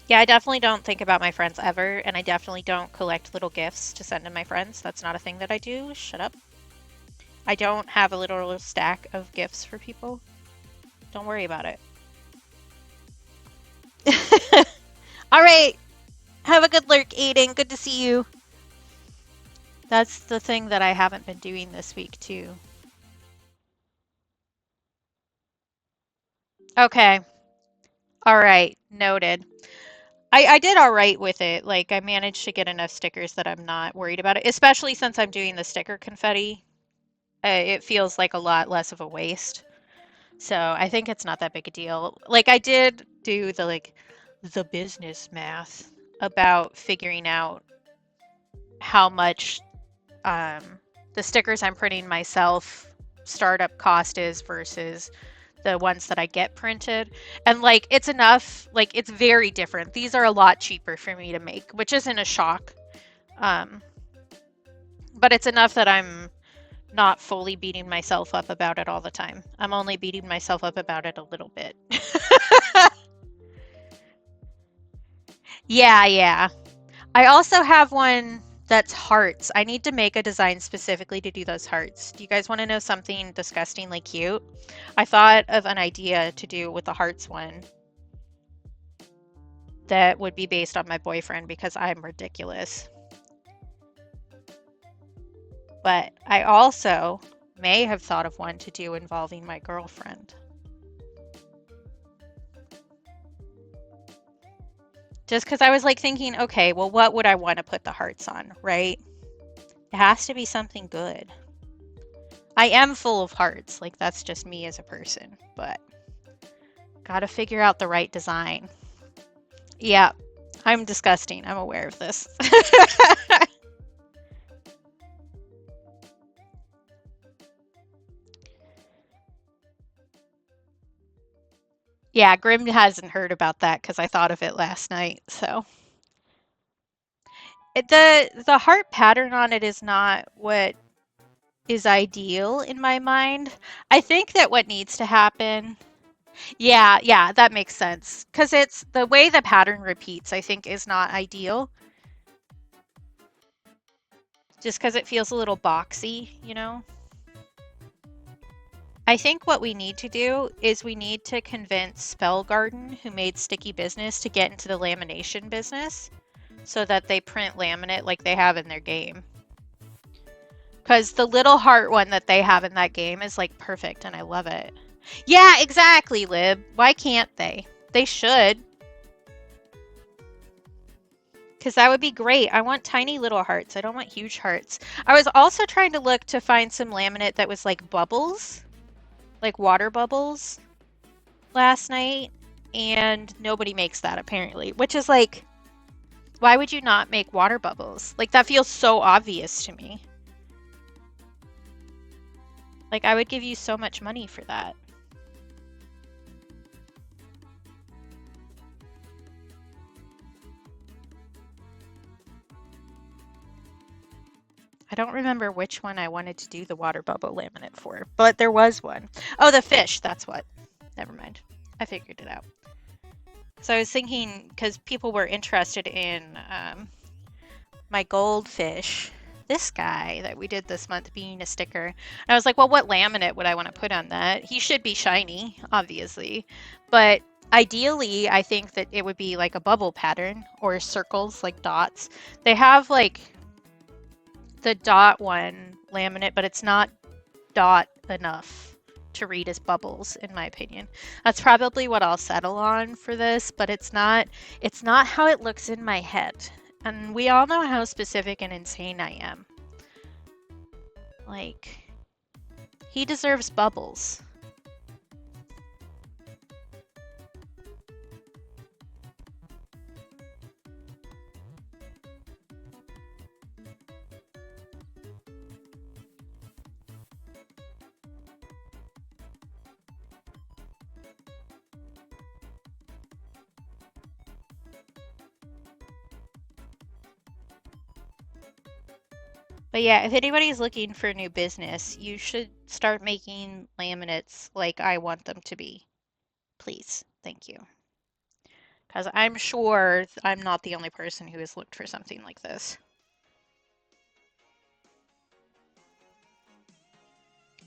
Yeah, I definitely don't think about my friends ever, and I definitely don't collect little gifts to send to my friends. That's not a thing that I do. Shut up. I don't have a little stack of gifts for people. Don't worry about it. All right. Have a good lurk, Aiden. Good to see you. That's the thing that I haven't been doing this week, too. Okay. All right. Noted. I did all right with it. Like, I managed to get enough stickers that I'm not worried about it, especially since I'm doing the sticker confetti. It feels like a lot less of a waste. So I think it's not that big a deal. Like, I did do the business math about figuring out how much um, the stickers I'm printing myself startup cost is versus the ones that I get printed. And like it's enough, like it's very different. These are a lot cheaper for me to make, which isn't a shock. Um, but it's enough that I'm not fully beating myself up about it all the time. I'm only beating myself up about it a little bit. Yeah, yeah. I also have one that's hearts. I need to make a design specifically to do those hearts. Do you guys want to know something disgustingly cute? I thought of an idea to do with the hearts one that would be based on my boyfriend because I'm ridiculous. But I also may have thought of one to do involving my girlfriend. Just because I was like thinking, okay, well, what would I want to put the hearts on, right? It has to be something good. I am full of hearts, like that's just me as a person, but gotta figure out the right design. Yeah, I'm disgusting. I'm aware of this. Yeah, Grim hasn't heard about that because I thought of it last night. So the heart pattern on it is not what is ideal in my mind. I think that what needs to happen, yeah, yeah, that makes sense. Because it's the way the pattern repeats, I think, is not ideal. Just because it feels a little boxy, you know? I think what we need to do is we need to convince Spell Garden, who made Sticky Business, to get into the lamination business so that they print laminate like they have in their game. Because the little heart one that they have in that game is like perfect and I love it. Yeah, exactly, Lib. Why can't they? They should. Because that would be great. I want tiny little hearts. I don't want huge hearts. I was also trying to look to find some laminate that was like bubbles, like water bubbles last night. And nobody makes that apparently, which is like, why would you not make water bubbles? Like that feels so obvious to me. Like I would give you so much money for that. I don't remember which one I wanted to do the water bubble laminate for, but there was one. Oh, the fish, that's what. Never mind. I figured it out. So I was thinking, because people were interested in my goldfish, this guy that we did this month being a sticker. And I was like, well, what laminate would I want to put on that? He should be shiny, obviously. But ideally, I think that it would be like a bubble pattern or circles, like dots. They have like the dot one laminate, but it's not dot enough to read as bubbles in my opinion. That's probably what I'll settle on for this, but it's not how it looks in my head. And we all know how specific and insane I am. Like he deserves bubbles. But yeah, if anybody's looking for a new business, you should start making laminates like I want them to be. Please. Thank you. Because I'm sure I'm not the only person who has looked for something like this.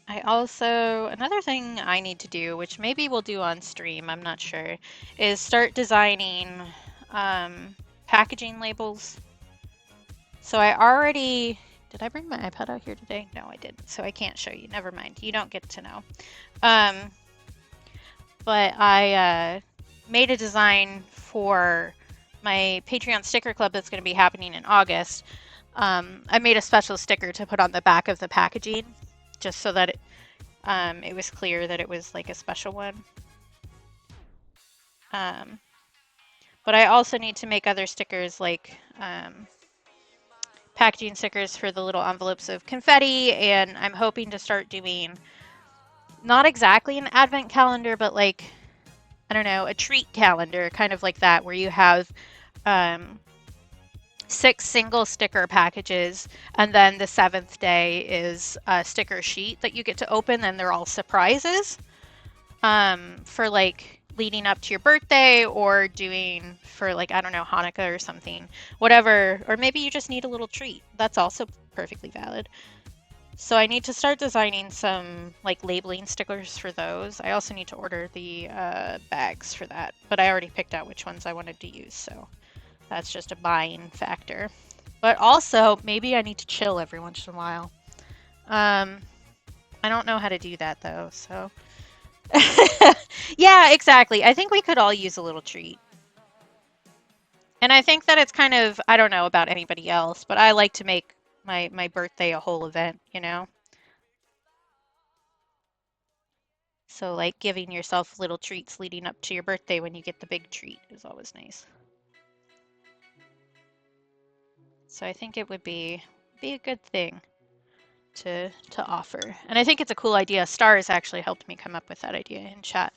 I also, another thing I need to do, which maybe we'll do on stream, I'm not sure, is start designing um, packaging labels. So I already, did I bring my iPad out here today? No, I didn't. So I can't show you. Never mind. You don't get to know. Um, but I made a design for my Patreon sticker club that's going to be happening in August. I made a special sticker to put on the back of the packaging just so that it was clear that it was like a special one. Um, but I also need to make other stickers like packaging stickers for the little envelopes of confetti, and I'm hoping to start doing not exactly an advent calendar, but like, I don't know, a treat calendar, kind of like that, where you have um, 6 single sticker packages, and then the seventh day is a sticker sheet that you get to open, and they're all surprises for like leading up to your birthday or doing for like, I don't know, Hanukkah or something, whatever. Or maybe you just need a little treat. That's also perfectly valid. So I need to start designing some like labeling stickers for those. I also need to order the bags for that, but I already picked out which ones I wanted to use, so that's just a buying factor. But also, maybe I need to chill every once in a while. Um, I don't know how to do that though, so. Yeah, exactly. I think we could all use a little treat. And I think that it's kind of, I don't know about anybody else, but I like to make my birthday a whole event, you know? So like giving yourself little treats leading up to your birthday when you get the big treat is always nice. So I think it would be a good thing to offer. And I think it's a cool idea. Stars actually helped me come up with that idea in chat.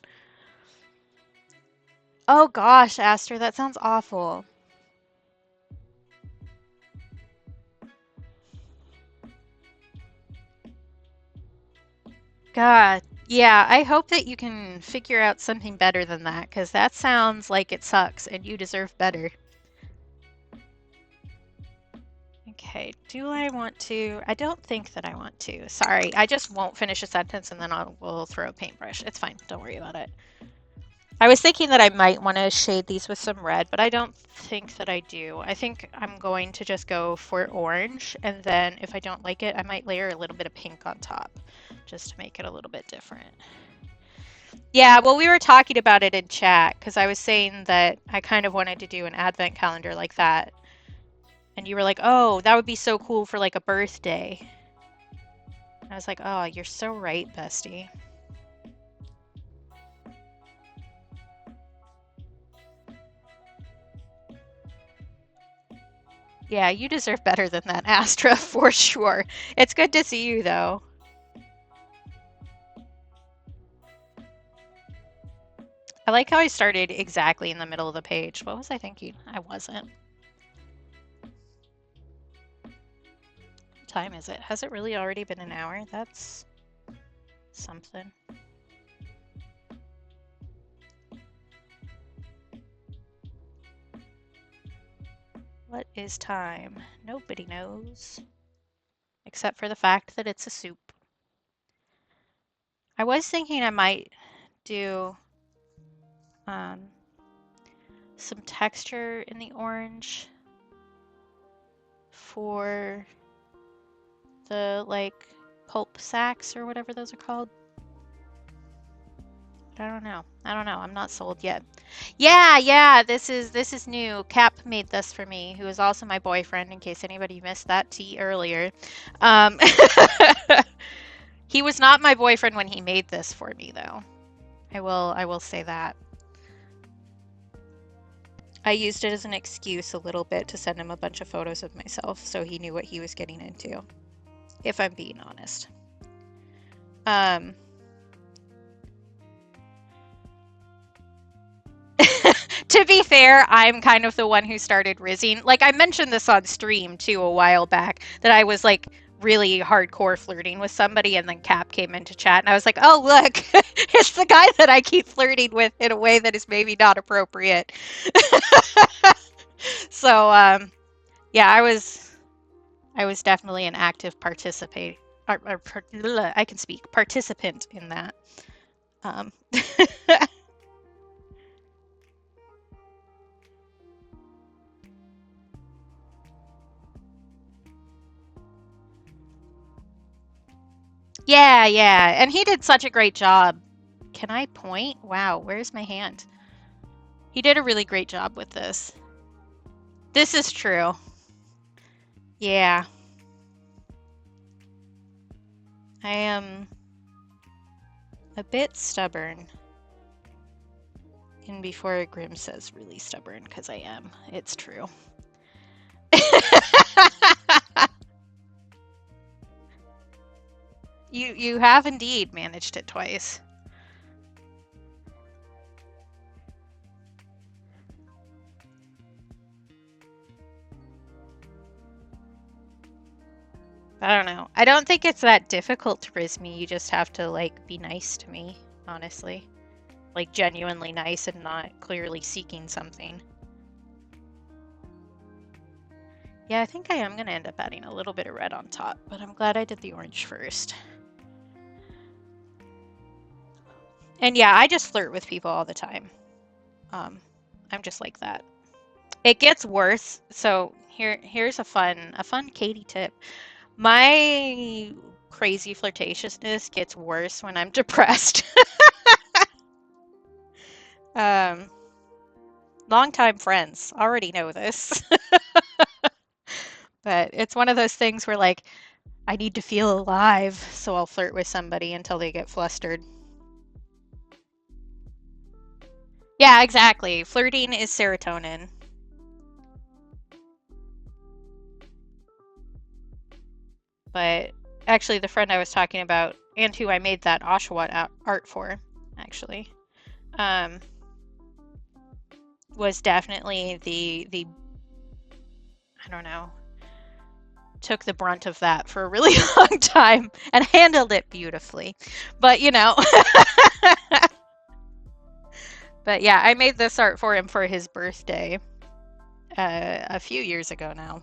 Oh gosh, Aster, that sounds awful. God, yeah, I hope that you can figure out something better than that, because that sounds like it sucks and you deserve better. Okay, do I want to? I don't think that I want to. Sorry, I just won't finish a sentence and then we'll throw a paintbrush. It's fine, don't worry about it. I was thinking that I might want to shade these with some red, but I don't think that I do. I think I'm going to just go for orange, and then if I don't like it, I might layer a little bit of pink on top, just to make it a little bit different. Yeah, well, we were talking about it in chat because I was saying that I kind of wanted to do an advent calendar like that. And you were like, oh, that would be so cool for like a birthday. And I was like, oh, you're so right, bestie. Yeah, you deserve better than that, Astra, for sure. It's good to see you, though. I like how I started exactly in the middle of the page. What was I thinking? I wasn't. What time is it? Has it really already been an hour? That's something. What is time? Nobody knows. Except for the fact that it's a soup. I was thinking I might do um, some texture in the orange for the like pulp sacks or whatever those are called. But I don't know. I don't know. I'm not sold yet. Yeah. This is new. Cap made this for me, who is also my boyfriend. In case anybody missed that tea earlier, um, he was not my boyfriend when he made this for me, though. I will say that. I used it as an excuse a little bit to send him a bunch of photos of myself so he knew what he was getting into, if I'm being honest. To be fair, I'm kind of the one who started rizzing. Like I mentioned this on stream too a while back that I was like really hardcore flirting with somebody and then Cap came into chat and I was like, "Oh, look. It's the guy that I keep flirting with in a way that is maybe not appropriate." So, yeah, I was definitely an active I can speak participant in that. Um, yeah, yeah, and he did such a great job. Can I point? Wow, where's my hand? He did a really great job with this. This is true. Yeah, I am a bit stubborn. And before Grim says really stubborn, because I am, it's true. You have indeed managed it twice. I don't know. I don't think it's that difficult to riz me. You just have to like be nice to me, honestly. Like genuinely nice and not clearly seeking something. Yeah, I think I am gonna end up adding a little bit of red on top, but I'm glad I did the orange first. And yeah, I just flirt with people all the time. Um, I'm just like that. It gets worse. So here's a fun Katie tip. My crazy flirtatiousness gets worse when I'm depressed. um, Longtime friends already know this, but it's one of those things where like I need to feel alive, so I'll flirt with somebody until they get flustered. Yeah, exactly. Flirting is serotonin. But actually, the friend I was talking about and who I made that Oshawott art for, actually, um, was definitely the I don't know, took the brunt of that for a really long time and handled it beautifully. But but yeah, I made this art for him for his birthday a few years ago now.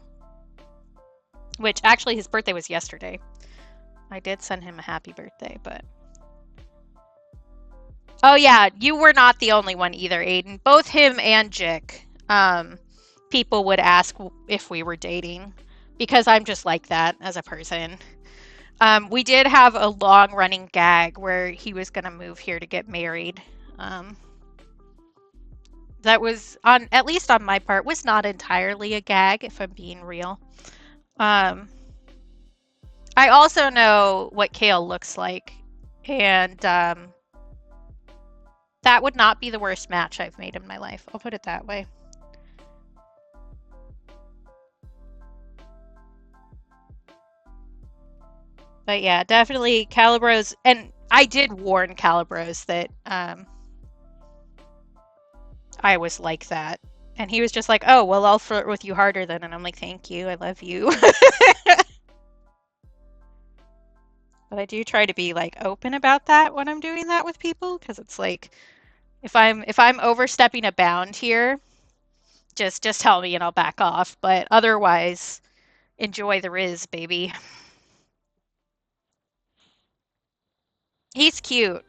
Which actually his birthday was yesterday. I did send him a happy birthday, but oh yeah, you were not the only one either, Aiden. Both him and Jick, people would ask if we were dating because I'm just like that as a person. We did have a long running gag where he was going to move here to get married. Um, that was on at least on my part was not entirely a gag if I'm being real. Um, I also know what Kale looks like, and that would not be the worst match I've made in my life. I'll put it that way. But yeah, definitely Calibros, and I did warn Calibros that I was like that. And he was just like, "Oh, well, I'll flirt with you harder then." And I'm like, "Thank you. I love you." But I do try to be like open about that when I'm doing that with people because it's like if I'm overstepping a bound here, just tell me and I'll back off. But otherwise, enjoy the riz, baby. He's cute.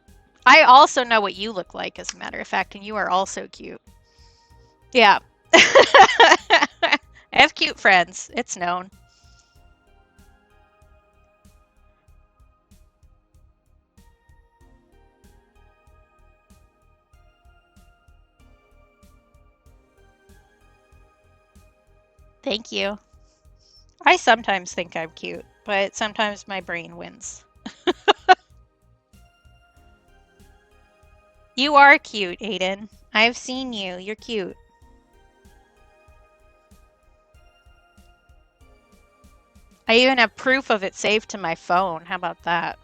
I also know what you look like, as a matter of fact, and you are also cute. Yeah. I have cute friends. It's known. Thank you. I sometimes think I'm cute, but sometimes my brain wins. You are cute, Aiden. I've seen you. You're cute. I even have proof of it saved to my phone. How about that?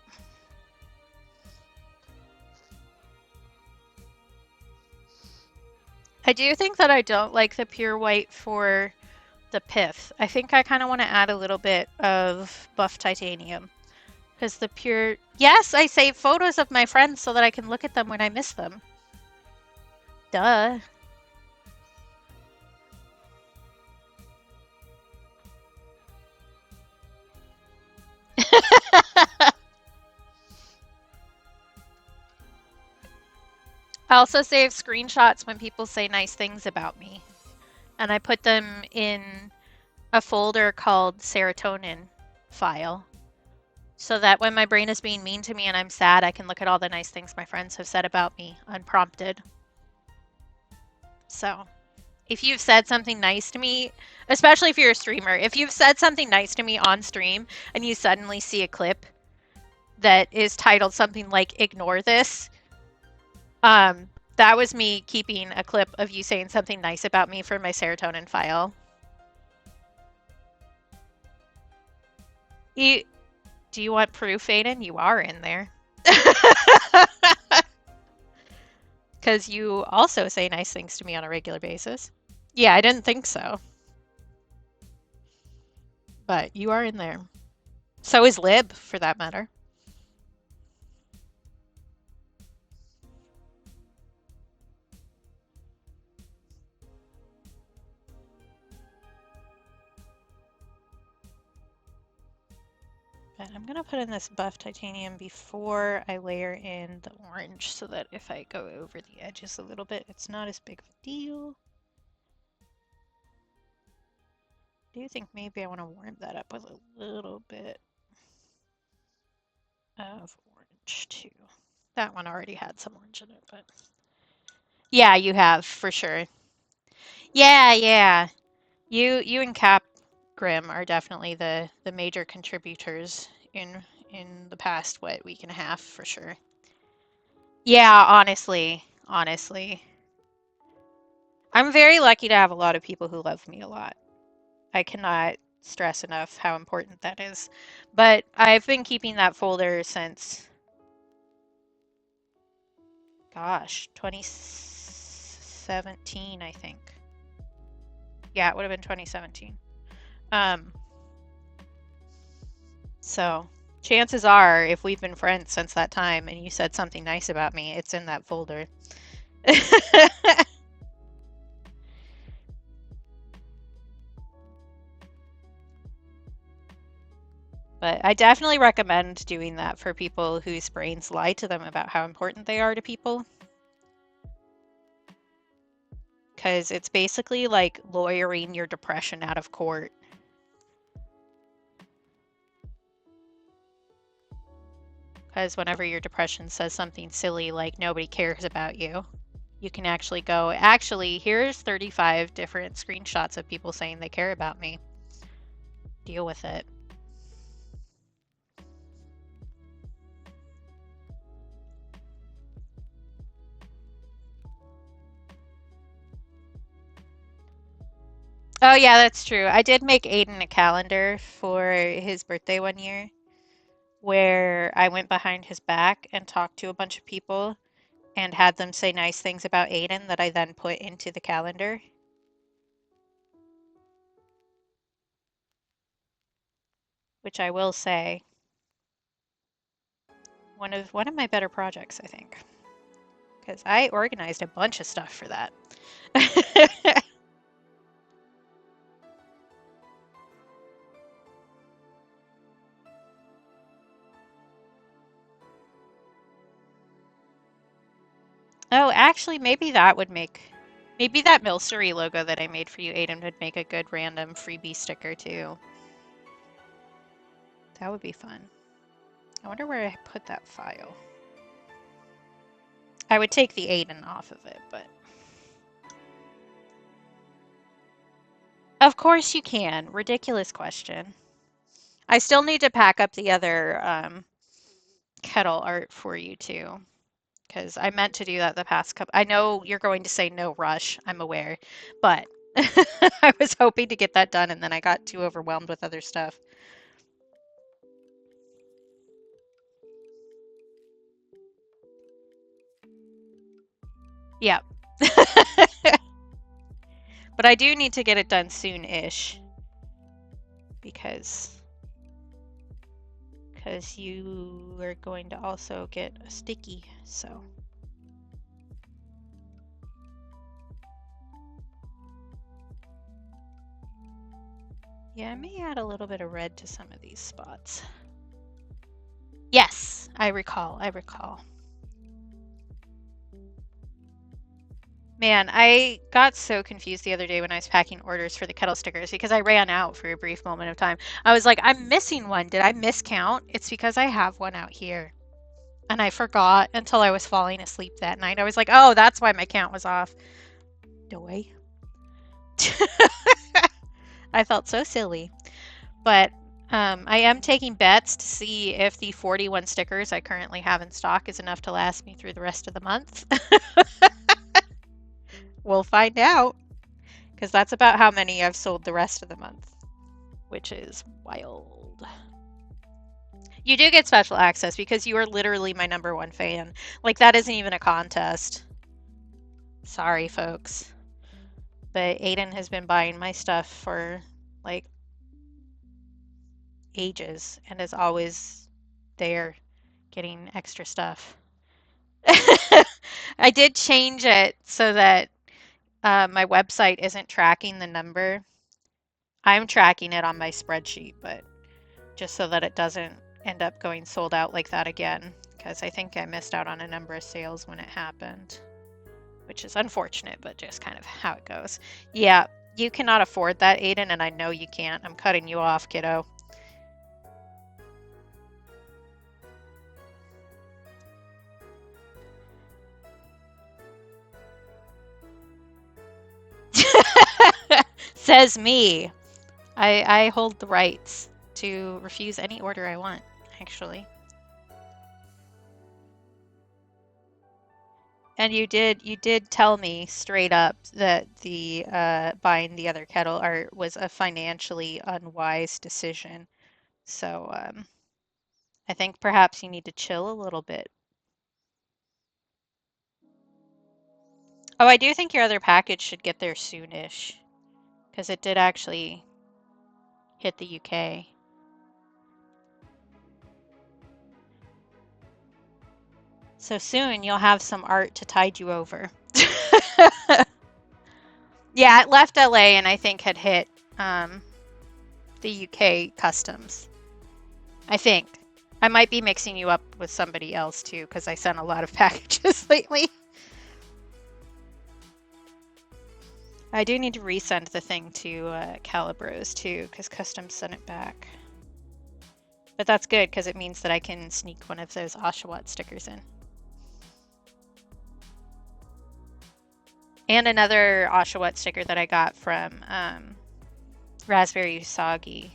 I do think that I don't like the pure white for the pith. I think I kind of want to add a little bit of buff titanium because the pure. Yes, I save photos of my friends so that I can look at them when I miss them. Duh. I also save screenshots when people say nice things about me, and I put them in a folder called serotonin file so that when my brain is being mean to me and I'm sad, I can look at all the nice things my friends have said about me unprompted. So, if you've said something nice to me, especially if you're a streamer, if you've said something nice to me on stream and you suddenly see a clip that is titled something like ignore this, um, that was me keeping a clip of you saying something nice about me for my serotonin file. You, do you want proof, Aiden? You are in there. Because you also say nice things to me on a regular basis. Yeah, I didn't think so, but you are in there. So is Lib, for that matter. But I'm going to put in this buff titanium before I layer in the orange so that if I go over the edges a little bit, it's not as big of a deal. I do think maybe I want to warm that up with a little bit of orange too. That one already had some orange in it, but yeah, you have for sure. Yeah, yeah. You and Cap Grim are definitely the major contributors in the past week and a half for sure. Yeah, honestly. I'm very lucky to have a lot of people who love me a lot. I cannot stress enough how important that is. But I've been keeping that folder since, gosh, 2017, I think. Yeah, it would have been 2017. Um, so chances are, if we've been friends since that time and you said something nice about me, it's in that folder. But I definitely recommend doing that for people whose brains lie to them about how important they are to people. Because it's basically like lawyering your depression out of court. Because whenever your depression says something silly like nobody cares about you, you can actually go, actually, here's 35 different screenshots of people saying they care about me. Deal with it. Oh, yeah, that's true. I did make Aiden a calendar for his birthday one year where I went behind his back and talked to a bunch of people and had them say nice things about Aiden that I then put into the calendar, which I will say one of my better projects, I think, because I organized a bunch of stuff for that. Oh, actually, maybe that Milcery logo that I made for you, Aiden, would make a good random freebie sticker too. That would be fun. I wonder where I put that file. I would take the Aiden off of it, but of course you can. Ridiculous question. I still need to pack up the other kettle art for you too, because I meant to do that the past couple. I know you're going to say no rush, I'm aware, but I was hoping to get that done and then I got too overwhelmed with other stuff. Yeah. But I do need to get it done soon-ish because you are going to also get a sticky, so. Yeah, I may add a little bit of red to some of these spots. Yes, I recall. Man, I got so confused the other day when I was packing orders for the kettle stickers because I ran out for a brief moment of time. I was like, I'm missing one. Did I miscount? It's because I have one out here. And I forgot until I was falling asleep that night. I was like, oh, that's why my count was off. Doy. I felt so silly. But I am taking bets to see if the 41 stickers I currently have in stock is enough to last me through the rest of the month. We'll find out, because that's about how many I've sold the rest of the month, which is wild. You do get special access because you are literally my #1 fan. Like, that isn't even a contest. Sorry, folks. But Aiden has been buying my stuff for, like, ages and is always there getting extra stuff. I did change it so that my website isn't tracking the number. I'm tracking it on my spreadsheet, but just so that it doesn't end up going sold out like that again, because I think I missed out on a number of sales when it happened, which is unfortunate, but just kind of how it goes. Yeah, you cannot afford that, Aiden, and I know you can't. I'm cutting you off, kiddo. Says me. I hold the rights to refuse any order I want, actually. And you did tell me straight up that the buying the other kettle art was a financially unwise decision. So I think perhaps you need to chill a little bit. Oh, I do think your other package should get there soonish, because it did actually hit the UK. So soon you'll have some art to tide you over. Yeah, it left LA and I think had hit the UK customs. I think. I might be mixing you up with somebody else too, because I sent a lot of packages lately. I do need to resend the thing to Calibros too, because customs sent it back. But that's good, because it means that I can sneak one of those Oshawott stickers in. And another Oshawott sticker that I got from Raspberry Usagi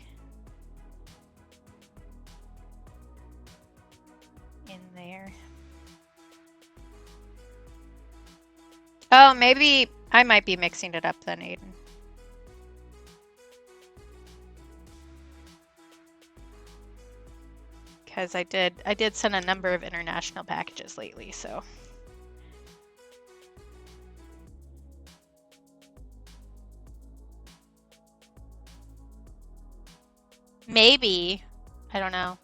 in there. Oh, maybe I might be mixing it up then, Aiden. Because I did send a number of international packages lately, so. Maybe. I don't know.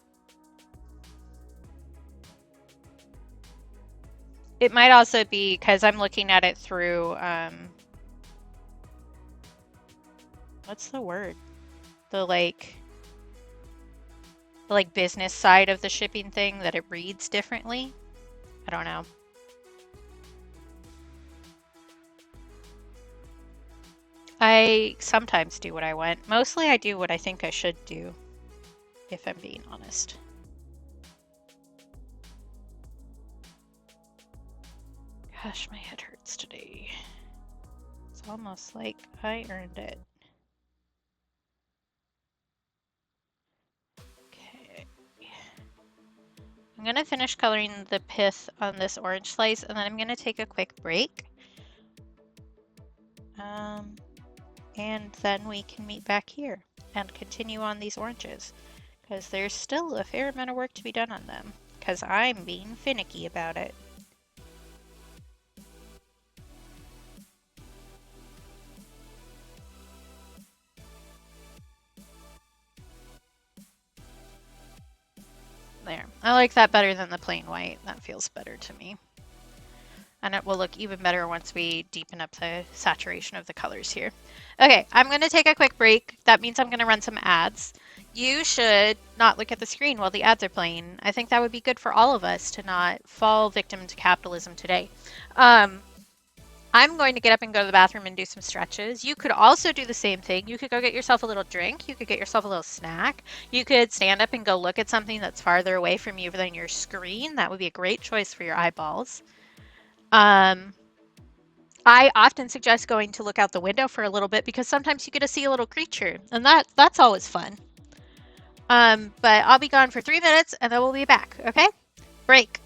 It might also be because I'm looking at it through, what's the word? The like business side of the shipping thing, that it reads differently. I don't know. I sometimes do what I want. Mostly I do what I think I should do, if I'm being honest. Gosh, my head hurts today. It's almost like I earned it. Okay. I'm gonna finish coloring the pith on this orange slice, and then I'm gonna take a quick break. And then we can meet back here and continue on these oranges, because there's still a fair amount of work to be done on them, because I'm being finicky about it. There. I like that better than the plain white. That feels better to me. And it will look even better once we deepen up the saturation of the colors here. Okay, I'm going to take a quick break. That means I'm going to run some ads. You should not look at the screen while the ads are playing. I think that would be good for all of us to not fall victim to capitalism today. I'm going to get up and go to the bathroom and do some stretches. You could also do the same thing. You could go get yourself a little drink. You could get yourself a little snack. You could stand up and go look at something that's farther away from you than your screen. That would be a great choice for your eyeballs. Um, I often suggest going to look out the window for a little bit because sometimes you get to see a little creature, and that's always fun. But I'll be gone for 3 minutes, and then we'll be back. Okay? Break.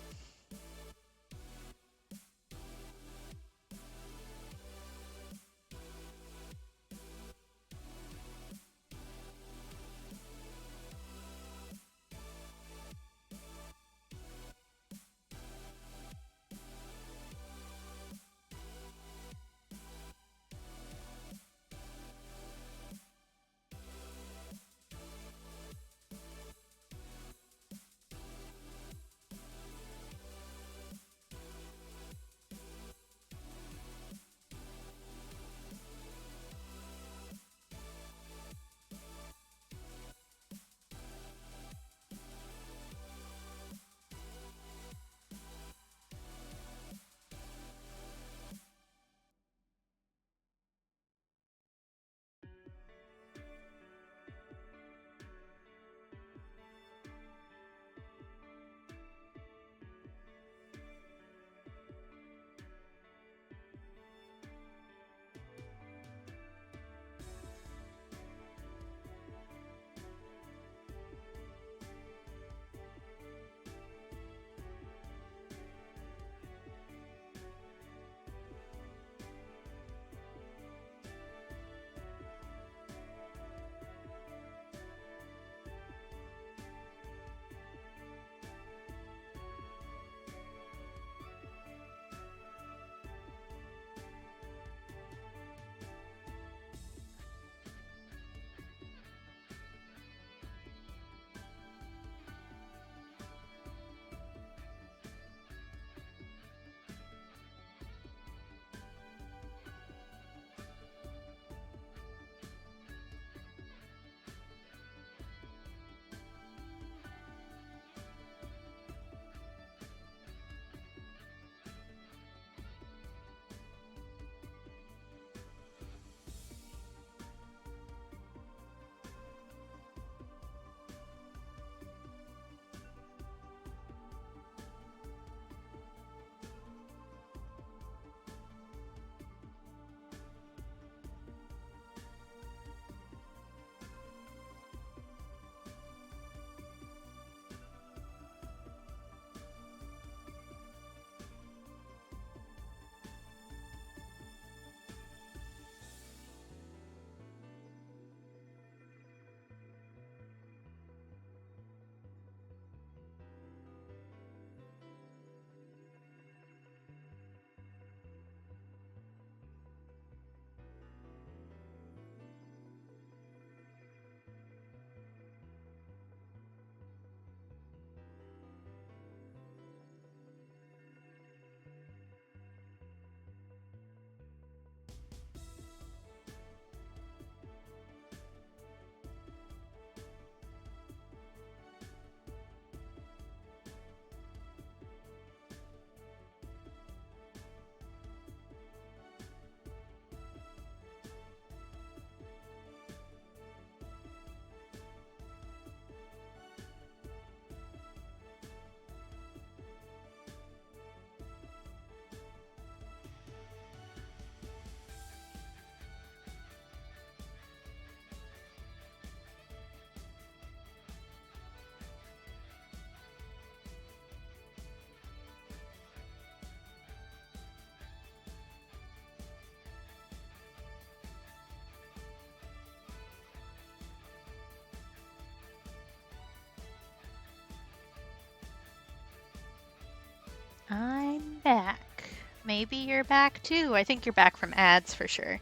I'm back. Maybe you're back too. I think you're back from ads for sure.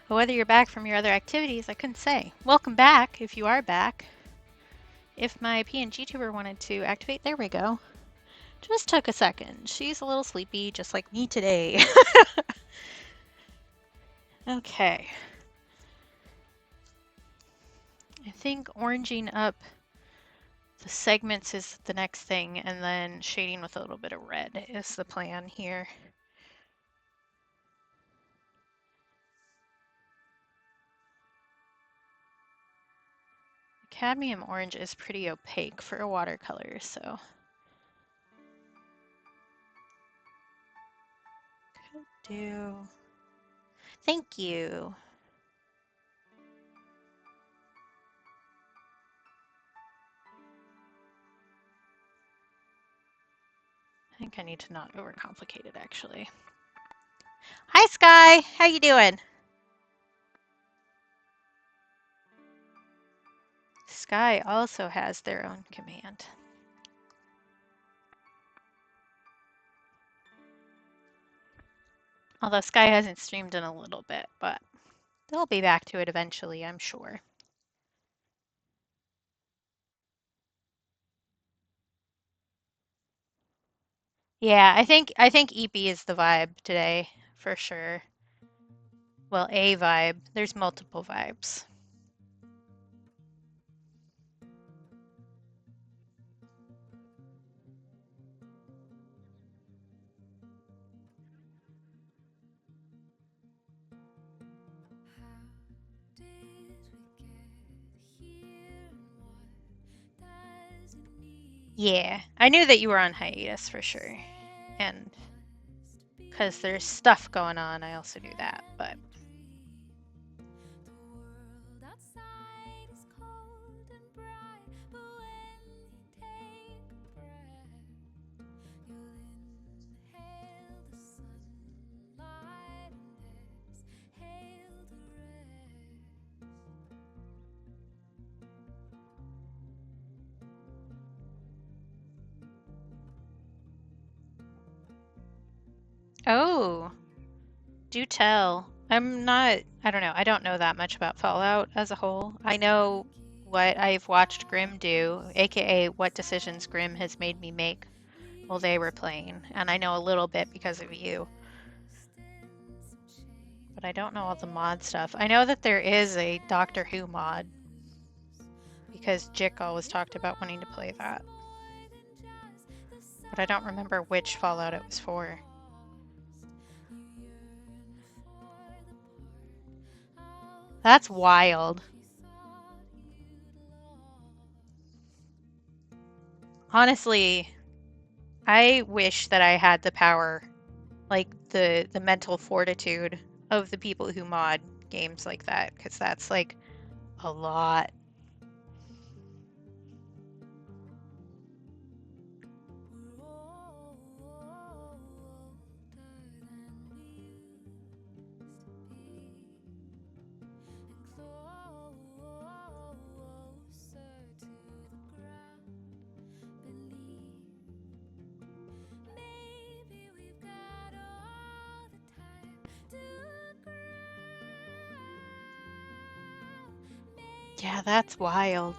But whether you're back from your other activities, I couldn't say. Welcome back if you are back. If my PNG tuber wanted to activate, there we go. Just took a second. She's a little sleepy, just like me today. Okay. I think oranging up the segments is the next thing, and then shading with a little bit of red is the plan here. Cadmium orange is pretty opaque for a watercolor, so could do. Thank you. I think I need to not overcomplicate it, actually. Hi, Sky. How you doing? Sky also has their own command. Although Sky hasn't streamed in a little bit, but they'll be back to it eventually, I'm sure. Yeah, I think EP is the vibe today, for sure. Well, a vibe. There's multiple vibes. Yeah, I knew that you were on hiatus for sure. And because there's stuff going on, I also knew that, but oh, do tell. I don't know. I don't know that much about Fallout as a whole. I know what I've watched Grim do, aka what decisions Grim has made me make while they were playing, and I know a little bit because of you. But I don't know all the mod stuff. I know that there is a Doctor Who mod because Jick always talked about wanting to play that. But I don't remember which Fallout it was for. That's wild. Honestly, I wish that I had the power, like the mental fortitude of the people who mod games like that, because that's like a lot. Yeah, that's wild.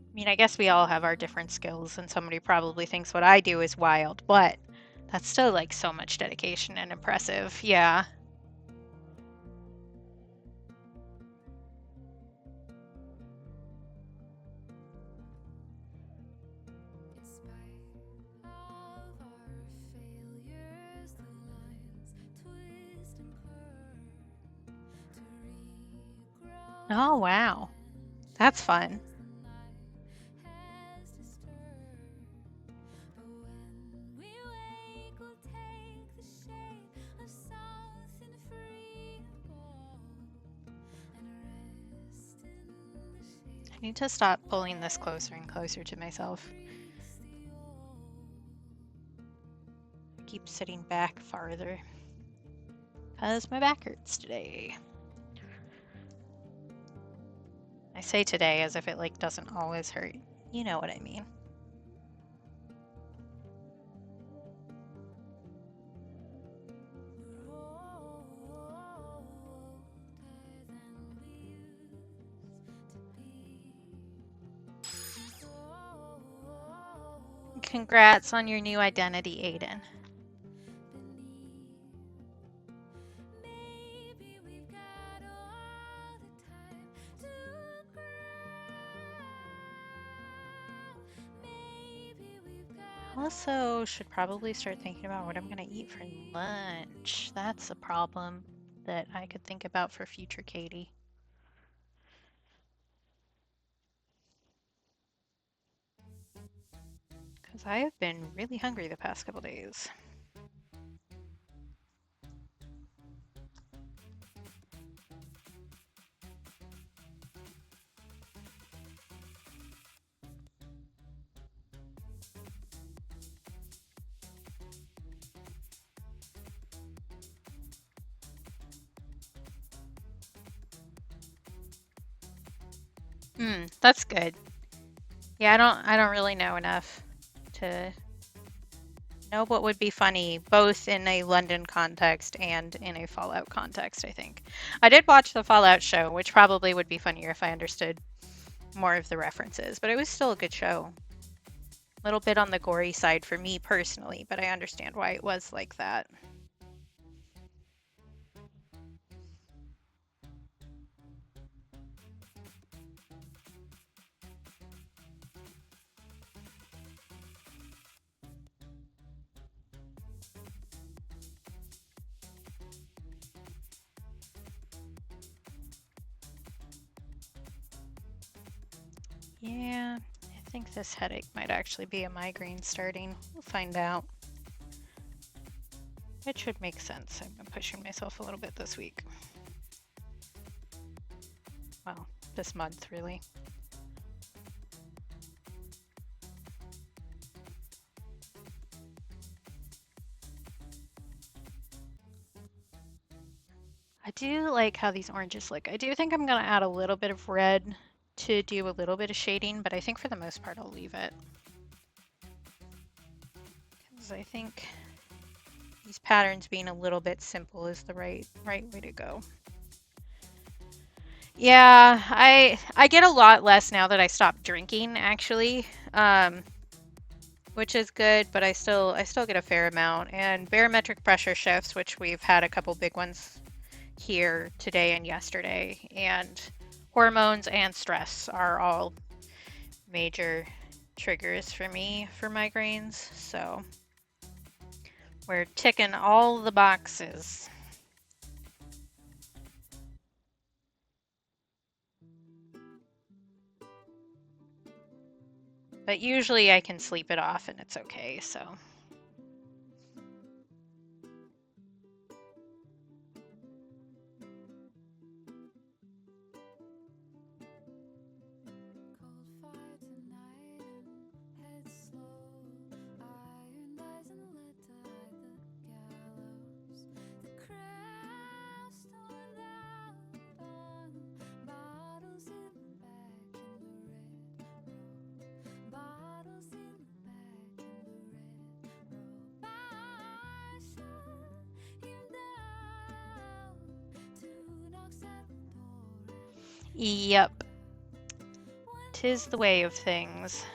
I mean, I guess we all have our different skills, and somebody probably thinks what I do is wild, but that's still like so much dedication and impressive. Yeah. Oh, wow. That's fun. I need to stop pulling this closer and closer to myself. I keep sitting back farther because my back hurts today. I say today as if it like doesn't always hurt. You know what I mean. Congrats on your new identity, Aiden. Also, should probably start thinking about what I'm gonna eat for lunch. That's a problem that I could think about for future Katie. Because I have been really hungry the past couple days. That's good. Yeah, I don't really know enough to know what would be funny both in a London context and in a Fallout context, I think. I did watch the Fallout show, which probably would be funnier if I understood more of the references, but it was still a good show. A little bit on the gory side for me personally, but I understand why it was like that. Yeah, I think this headache might actually be a migraine starting. We'll find out. It should make sense. I've been pushing myself a little bit this week. Well, this month, really. I do like how these oranges look. I do think I'm going to add a little bit of red to do a little bit of shading, but I think for the most part I'll leave it. Because I think these patterns being a little bit simple is the right way to go. Yeah, I get a lot less now that I stopped drinking actually. Which is good, but I still get a fair amount. And barometric pressure shifts, which we've had a couple big ones here today and yesterday, and hormones and stress are all major triggers for me for migraines. So we're ticking all the boxes. But usually I can sleep it off and it's okay, so. Yep. 'Tis the way of things.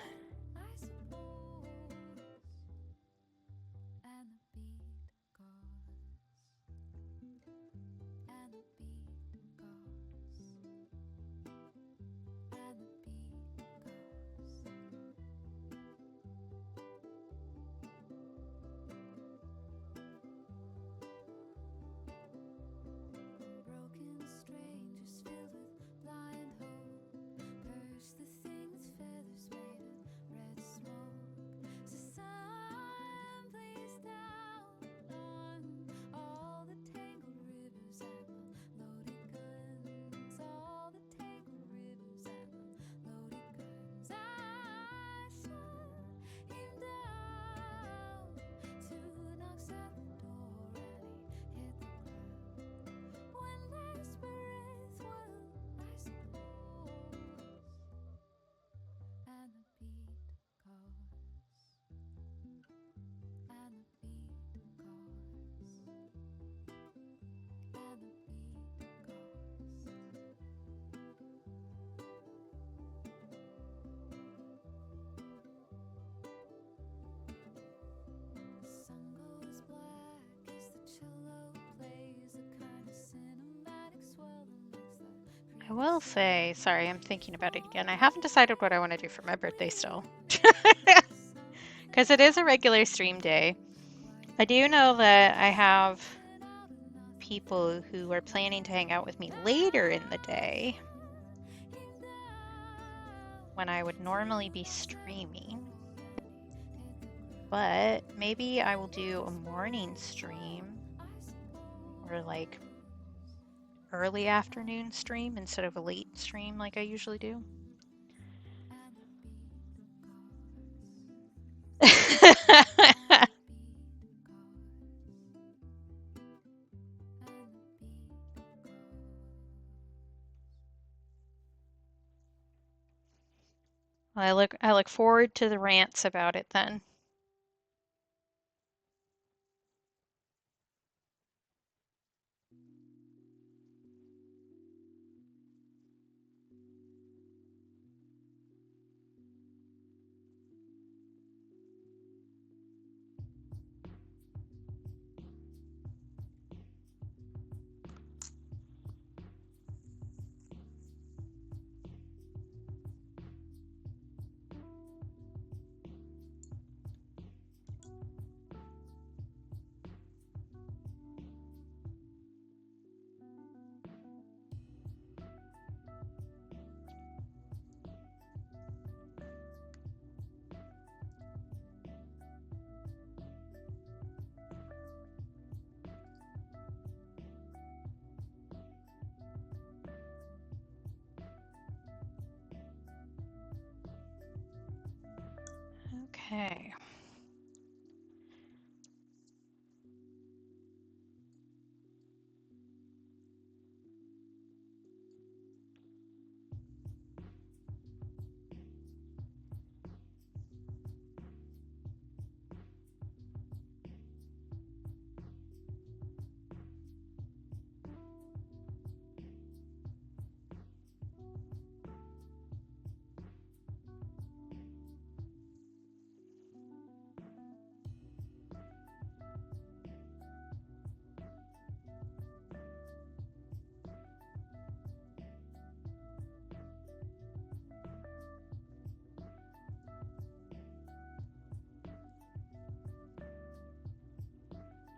I will say, sorry, I'm thinking about it again. I haven't decided what I want to do for my birthday still. Because it is a regular stream day. I do know that I have people who are planning to hang out with me later in the day when I would normally be streaming. But maybe I will do a morning stream or like early afternoon stream instead of a late stream like I usually do. I look forward to the rants about it then. Okay.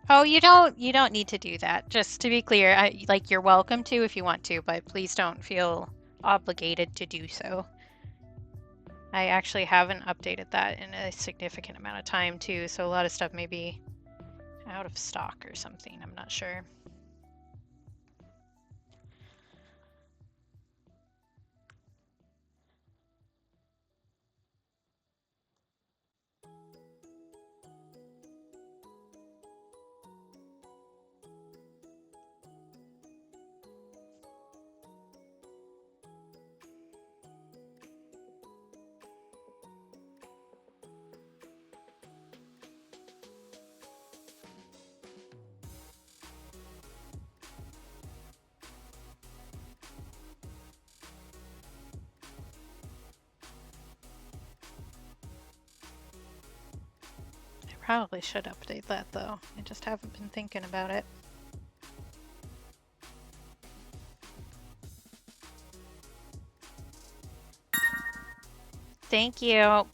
Oh, you don't need to do that. Just to be clear, like you're welcome to if you want to, but please don't feel obligated to do so. I actually haven't updated that in a significant amount of time too, so a lot of stuff may be out of stock or something. I'm not sure. I probably should update that though. I just haven't been thinking about it. Thank you. Oh,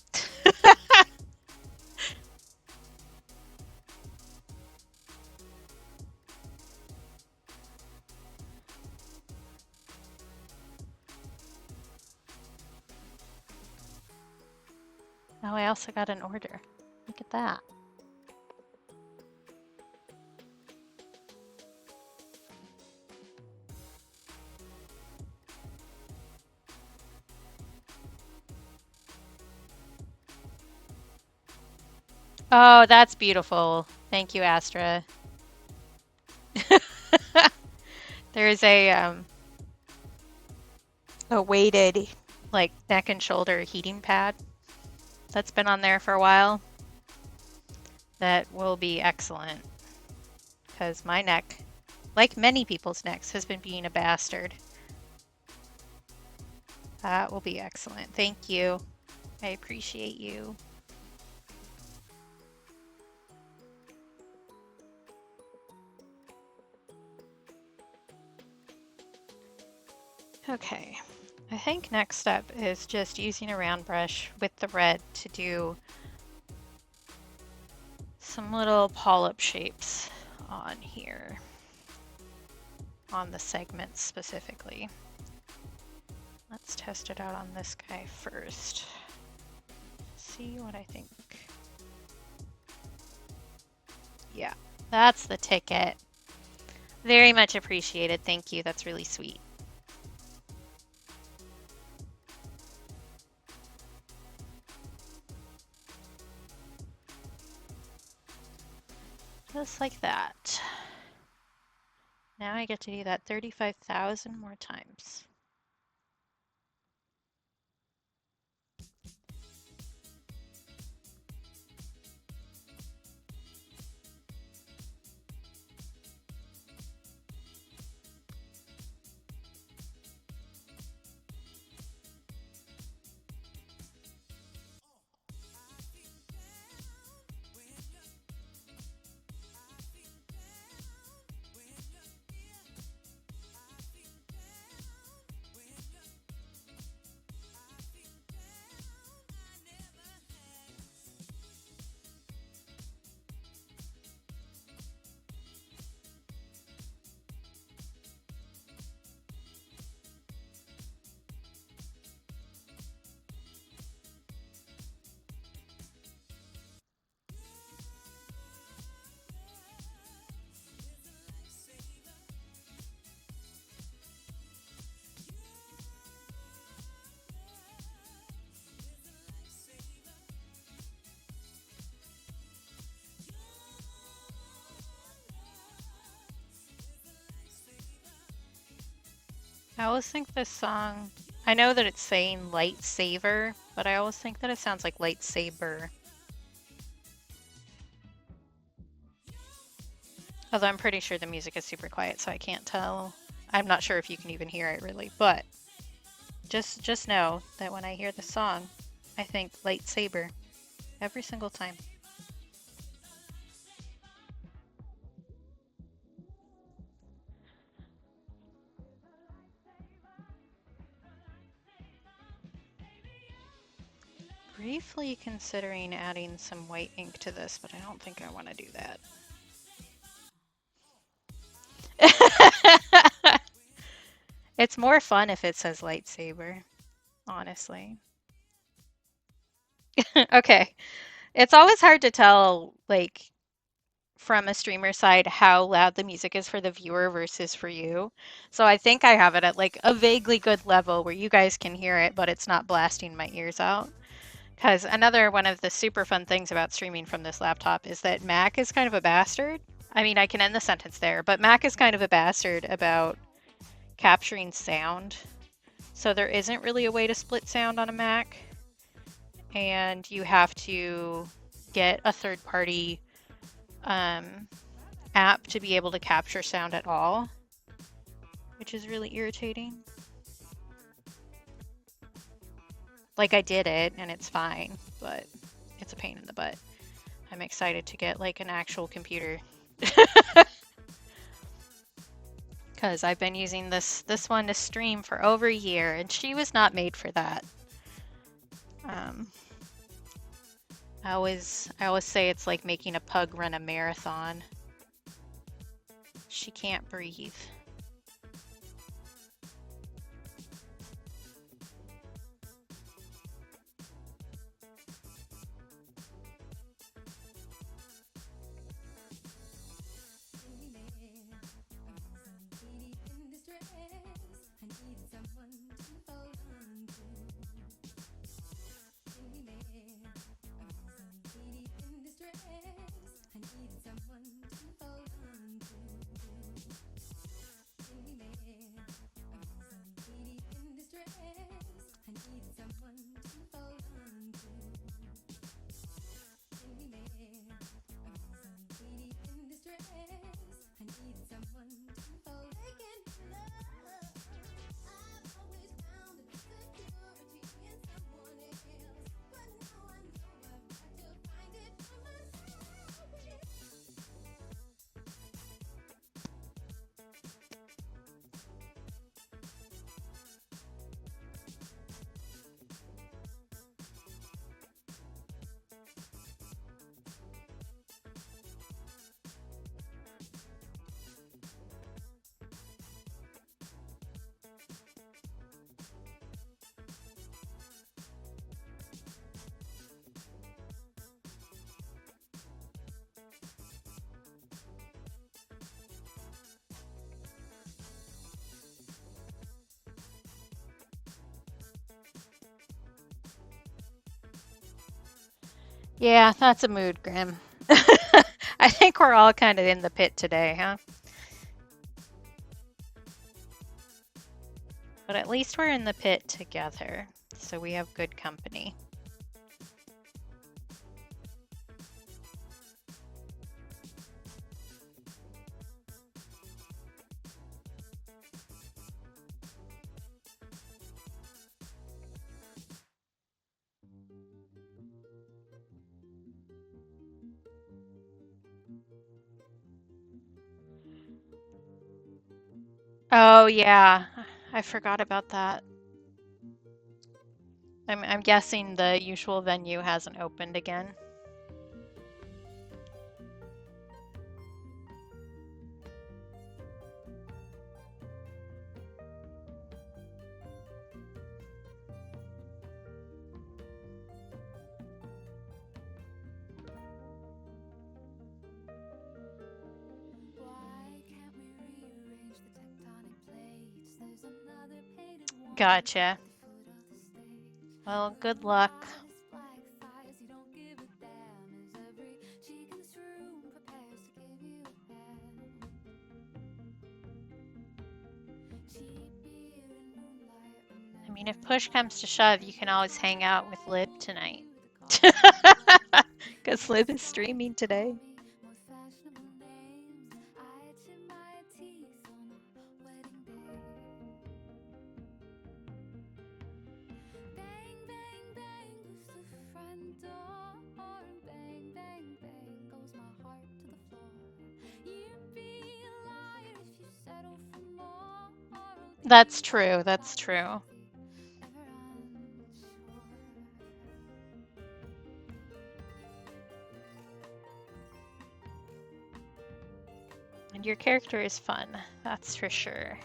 I also got an order. Look at that. Oh, that's beautiful. Thank you, Astra. There's a weighted like neck and shoulder heating pad that's been on there for a while that will be excellent because my neck, like many people's necks, has been being a bastard. That will be excellent. Thank you. I appreciate you. Okay, I think next step is just using a round brush with the red to do some little polyp shapes on here, on the segments specifically. Let's test it out on this guy first. See what I think. Yeah, that's the ticket. Very much appreciated. Thank you. That's really sweet. Just like that. Now I get to do that 35,000 more times. I always think this song, I know that it's saying lightsaber, but I always think that it sounds like lightsaber. Although I'm pretty sure the music is super quiet, so I can't tell. I'm not sure if you can even hear it really, but just know that when I hear the song, I think lightsaber every single time. Briefly considering adding some white ink to this, but I don't think I want to do that. It's more fun if it says lightsaber, honestly. Okay. It's always hard to tell, like, from a streamer side, how loud the music is for the viewer versus for you. So I think I have it at like a vaguely good level where you guys can hear it, but it's not blasting my ears out. Because another one of the super fun things about streaming from this laptop is that Mac is kind of a bastard. I mean, I can end the sentence there, but Mac is kind of a bastard about capturing sound. So there isn't really a way to split sound on a Mac, and you have to get a third party um, app to be able to capture sound at all, which is really irritating. Like I did it and it's fine, but it's a pain in the butt. I'm excited to get like an actual computer because I've been using this one to stream for over a year and she was not made for that. Um, I always say it's like making a pug run a marathon. She can't breathe. Yeah, that's a mood, Grim. I think we're all kind of in the pit today, huh? But at least we're in the pit together, so we have good company. Oh, yeah. I forgot about that. I'm guessing the usual venue hasn't opened again. Gotcha. Well, good luck. I mean, if push comes to shove, you can always hang out with Lib tonight. Because Lib is streaming today. That's true. That's true. And your character is fun. That's for sure.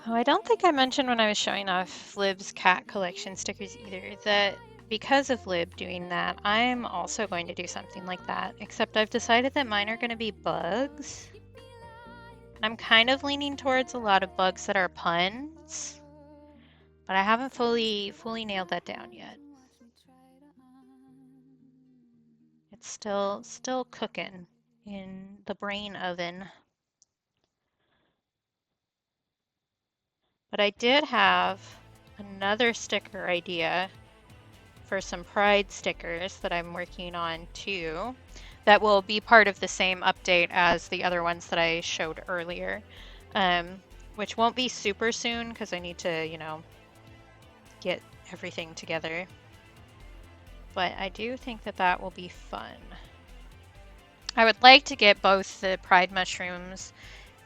Oh, I don't think I mentioned when I was showing off Lib's cat collection stickers either that because of Lib doing that, I'm also going to do something like that, except I've decided that mine are going to be bugs. I'm kind of leaning towards a lot of bugs that are puns, but I haven't fully nailed that down yet. It's still cooking in the brain oven. But I did have another sticker idea for some Pride stickers that I'm working on too, that will be part of the same update as the other ones that I showed earlier, which won't be super soon because I need to, get everything together. But I do think that that will be fun. I would like to get both the Pride mushrooms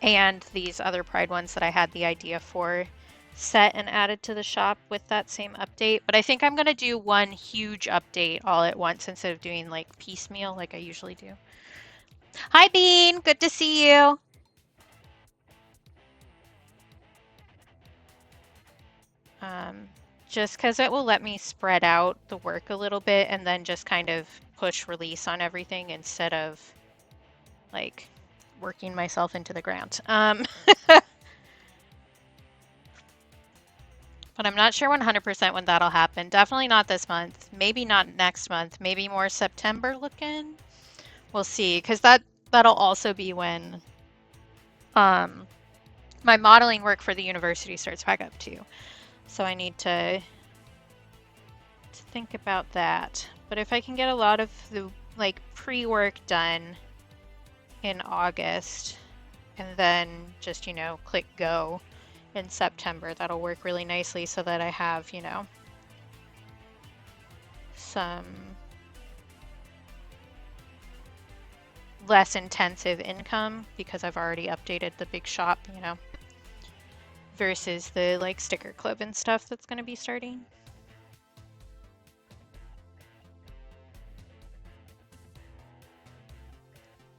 and these other Pride ones that I had the idea for set and added to the shop with that same update. But I think I'm going to do one huge update all at once instead of doing like piecemeal like I usually do. Hi, Bean. Good to see you. Um, just because it will let me spread out the work a little bit and then just kind of push release on everything instead of like working myself into the ground. But I'm not sure 100% when that'll happen. Definitely not this month. Maybe not next month. Maybe more September looking. We'll see, because that'll also be when um, my modeling work for the university starts back up too. So I need to think about that. But if I can get a lot of the like pre-work done in August and then just, click go in September. That'll work really nicely so that I have, some less intensive income because I've already updated the big shop, versus the like sticker club and stuff that's going to be starting.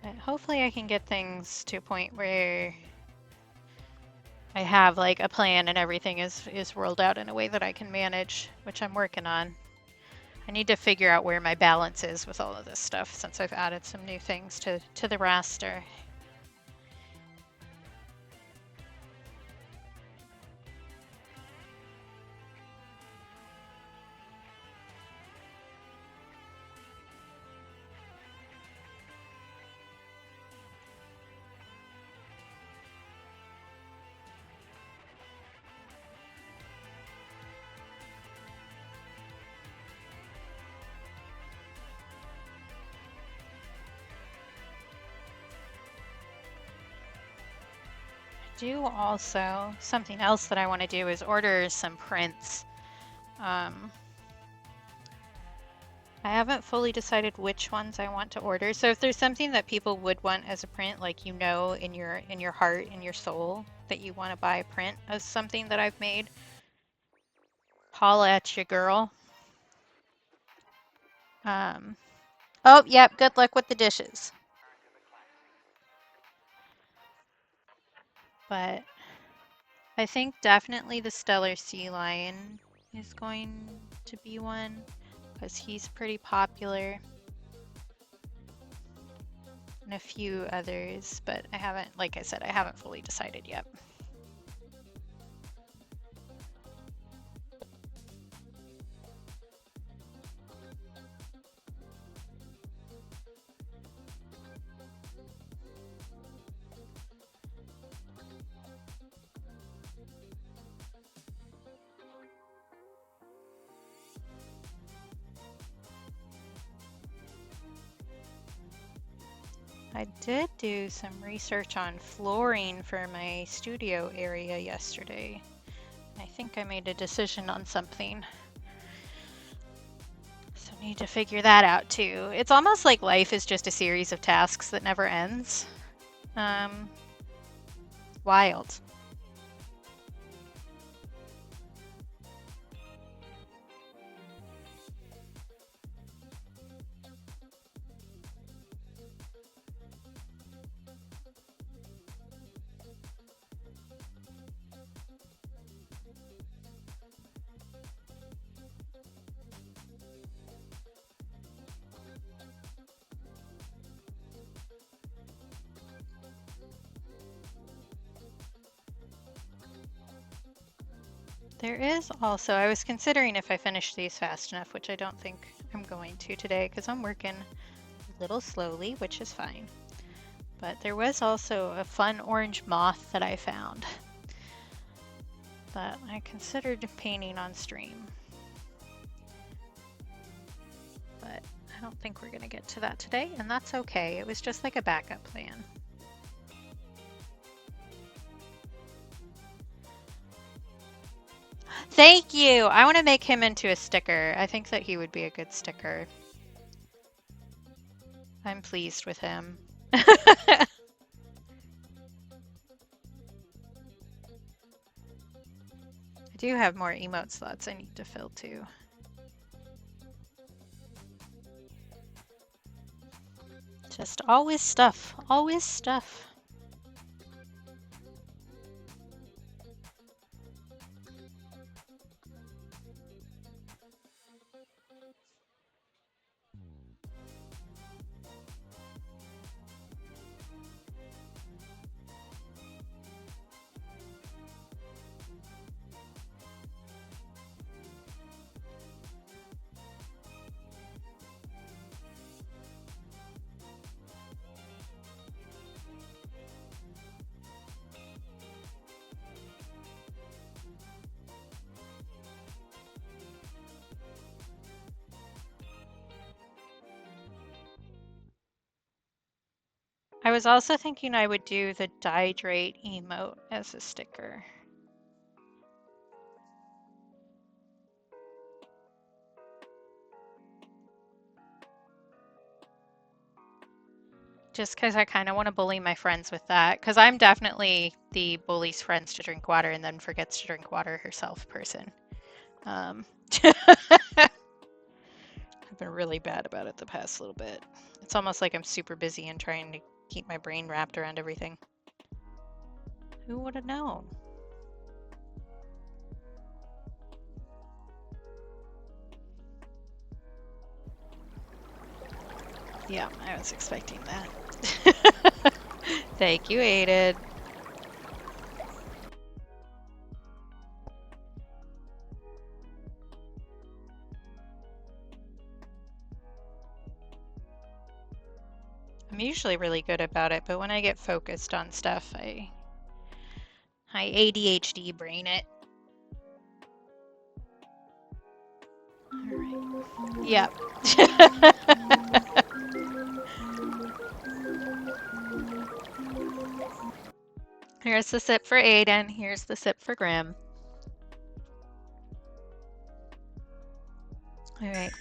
But hopefully I can get things to a point where I have like a plan and everything is rolled out in a way that I can manage, which I'm working on. I need to figure out where my balance is with all of this stuff since I've added some new things to the roster. Do also something else that I want to do is order some prints. Um, I haven't fully decided which ones I want to order. So if there's something that people would want as a print, like in your heart, in your soul, that you want to buy a print of something that I've made, holla at your girl. Um, oh, yep, good luck with the dishes. But I think definitely the Stellar Sea Lion is going to be one because he's pretty popular, and a few others, but I haven't, like I said, I haven't fully decided yet. I did do some research on flooring for my studio area yesterday. I think I made a decision on something. So I need to figure that out too. It's almost like life is just a series of tasks that never ends. Um, Wild. There is also, I was considering if I finish these fast enough, which I don't think I'm going to today because I'm working a little slowly, which is fine. But there was also a fun orange moth that I found that I considered painting on stream. But I don't think we're going to get to that today, and that's okay. It was just like a backup plan. Thank you! I want to make him into a sticker. I think that he would be a good sticker. I'm pleased with him. I do have more emote slots I need to fill too. Just always stuff. Always stuff. I was also thinking I would do the Dihydrate emote as a sticker. just because I kind of want to bully my friends with that. Because I'm definitely the bullies friends to drink water and then forgets to drink water herself person. Um, I've been really bad about it the past little bit. It's almost like I'm super busy and trying to keep my brain wrapped around everything. Who would have known? Yeah, I was expecting that. Thank you, Aiden. I'm usually really good about it, but when I get focused on stuff, I ADHD brain it. All right. Yep. Here's the sip for Aiden. Here's the sip for Grim. All right.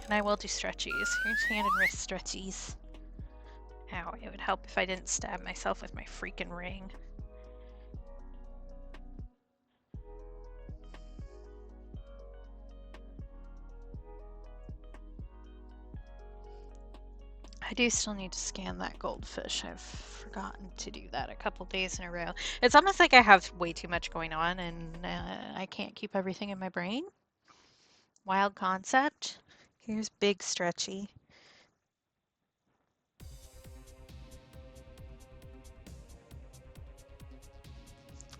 And I will do stretchies. Here's hand and wrist stretchies. Ow, it would help if I didn't stab myself with my freaking ring. I do still need to scan that goldfish. I've forgotten to do that a couple days in a row. It's almost like I have way too much going on and I can't keep everything in my brain. Wild concept. Here's big stretchy.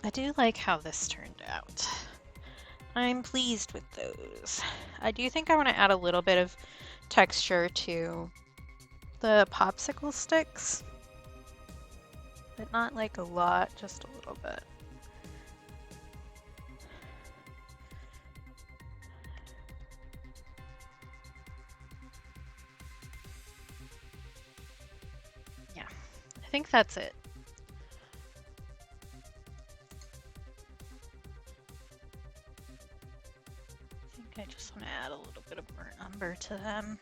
I do like how this turned out. I'm pleased with those. I do think I want to add a little bit of texture to the popsicle sticks, but not like a lot, just a little bit. Yeah, I think that's it. I think I just want to add a little bit of burnt umber to them.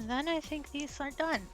And then I think these are done.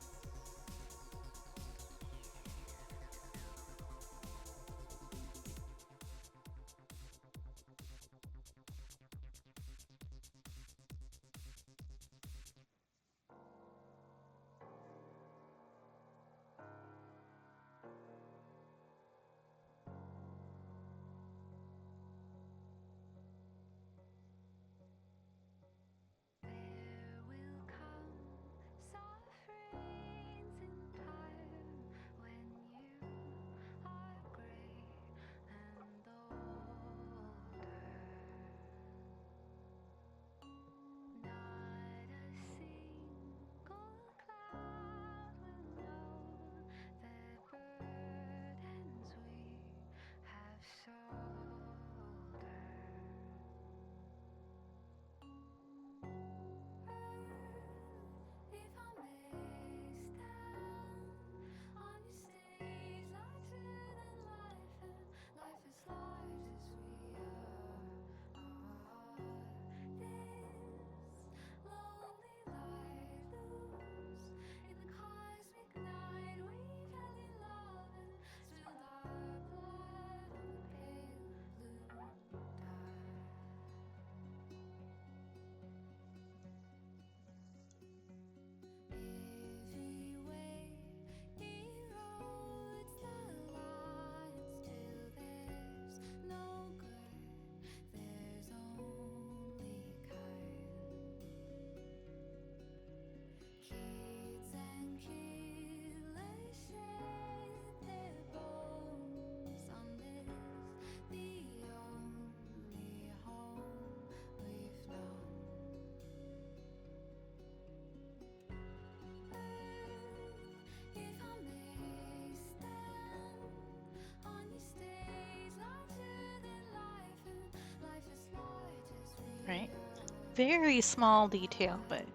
very small detail, but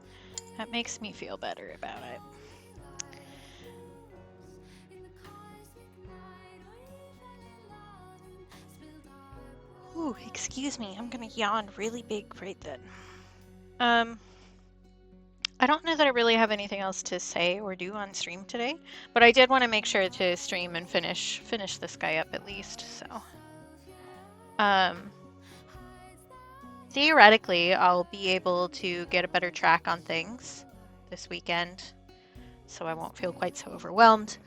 that makes me feel better about it. Ooh, excuse me, I'm gonna yawn really big right then. Um, I don't know that I really have anything else to say or do on stream today, but I did want to make sure to stream and finish this guy up at least. So, um, theoretically, I'll be able to get a better track on things this weekend, so I won't feel quite so overwhelmed.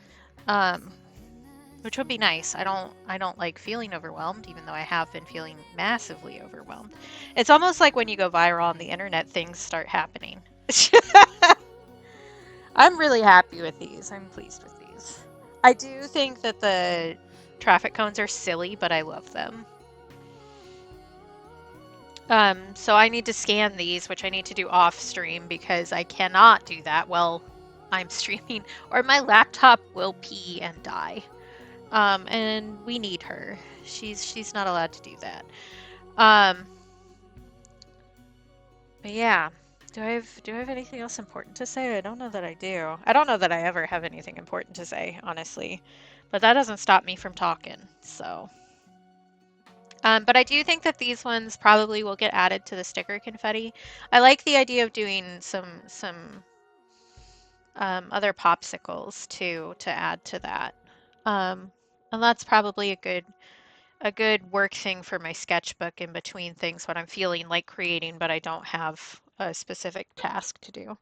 Um, which would be nice. I don't like feeling overwhelmed, even though I have been feeling massively overwhelmed. It's almost like when you go viral on the internet, things start happening. I'm really happy with these. I'm pleased with these. I do think that the traffic cones are silly, but I love them. So I need to scan these, which I need to do off stream because I cannot do that while I'm streaming, or my laptop will pee and die. And we need her. She's not allowed to do that. Um, but yeah. Do I have anything else important to say? I don't know that I do. I don't know that I ever have anything important to say, honestly. But that doesn't stop me from talking. So, but I do think that these ones probably will get added to the sticker confetti. I like the idea of doing some other popsicles too to add to that. Um, and that's probably a good work thing for my sketchbook in between things when I'm feeling like creating, but I don't have a specific task to do.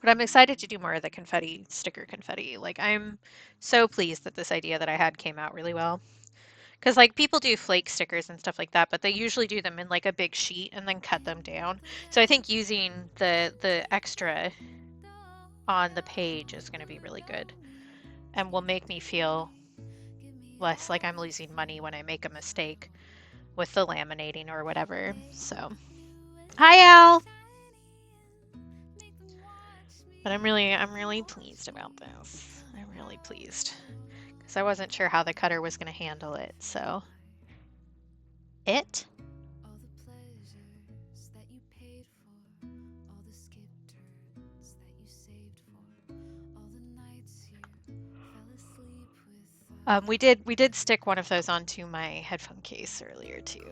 But I'm excited to do more of the confetti, sticker confetti. Like, I'm so pleased that this idea that I had came out really well. Because, like, people do flake stickers and stuff like that, but they usually do them in like a big sheet and then cut them down. So I think using the extra on the page is going to be really good and will make me feel less like I'm losing money when I make a mistake with the laminating or whatever. So, hi Al. But I'm really pleased about this. I'm really pleased because I wasn't sure how the cutter was going to handle it. So, it. We did stick one of those onto my headphone case earlier too,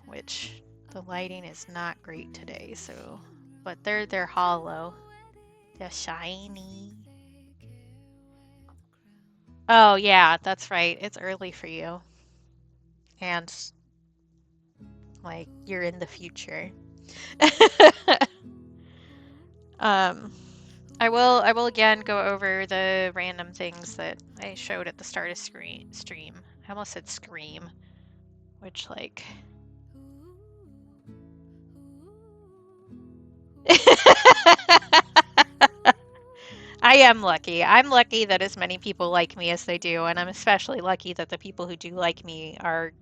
which the lighting is not great today. So, but they're hollow. They're shiny. Oh yeah, that's right. It's early for you, and like you're in the future. um, I will again go over the random things that I showed at the start of stream. I almost said scream, which like I am lucky. I'm lucky that as many people like me as they do, and I'm especially lucky that the people who do like me are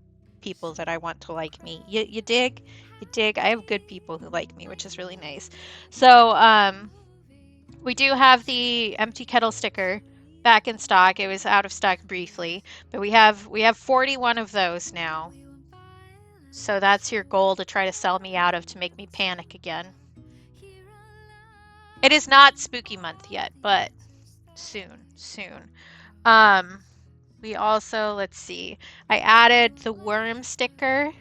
people that I want to like me. You dig? You dig? I have good people who like me, which is really nice. So, we do have the empty kettle sticker back in stock. It was out of stock briefly, but we have 41 of those now. So that's your goal to try to sell me out of to make me panic again. It is not spooky month yet, but soon, soon. Um, we also, let's see, I added the worm sticker.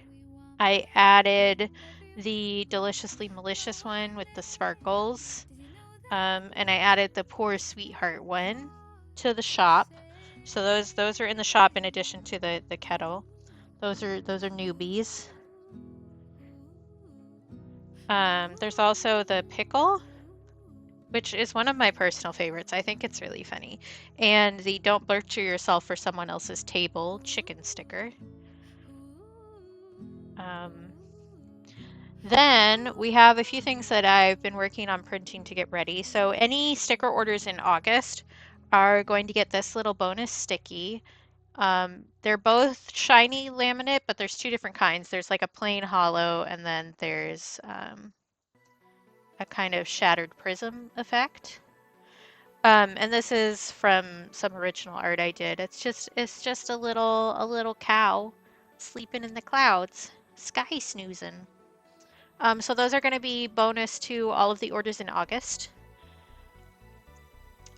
I added the deliciously malicious one with the sparkles. And I added the poor sweetheart one to the shop. So those are in the shop in addition to the kettle. Those are newbies. There's also the pickle, which is one of my personal favorites. I think it's really funny. And the don't butcher yourself for someone else's table chicken sticker. Um, then we have a few things that I've been working on printing to get ready. So any sticker orders in August are going to get this little bonus sticky. They're both shiny laminate, but there's two different kinds. There's like a plain hollow, and then there's a kind of shattered prism effect. And this is from some original art I did. It's just a little cow. sleeping in the clouds, sky snoozing. So those are going to be bonus to all of the orders in August.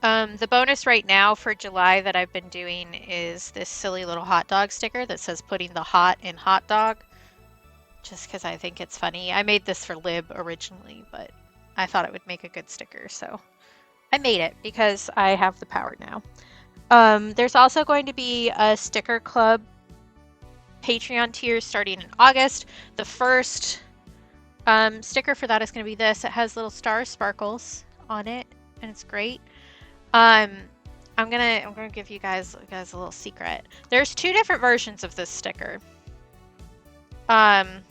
The bonus right now for July that I've been doing is this silly little hot dog sticker that says putting the hot in hot dog, just because I think it's funny. I made this for Lib originally, but I thought it would make a good sticker, so I made it because I have the power now. There's also going to be a sticker club Patreon tier starting in August. The first sticker for that is going to be this. It has little star sparkles on it, and it's great. Um, I'm gonna give you guys a little secret. There's two different versions of this sticker. Um,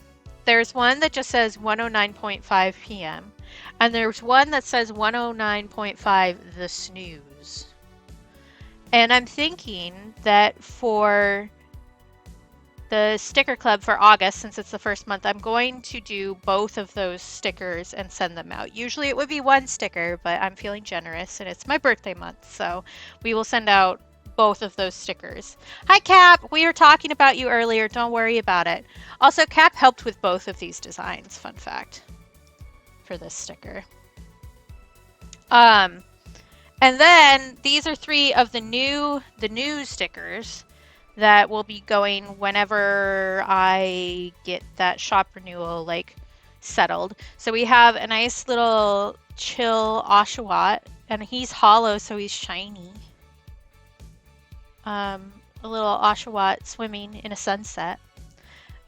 there's one that just says 109.5 p.m. and there's one that says 109.5 the snooze. And I'm thinking that for the sticker club for August, since it's the first month, I'm going to do both of those stickers and send them out. Usually it would be one sticker, but I'm feeling generous and it's my birthday month, so we will send out both of those stickers. Hi, Cap! We were talking about you earlier. Don't worry about it. Also, Cap helped with both of these designs, fun fact, for this sticker. Um, and then these are three of the new stickers that will be going whenever I get that shop renewal like settled. So we have a nice little chill Oshawott, and he's hollow, so he's shiny. A little Oshawott swimming in a sunset.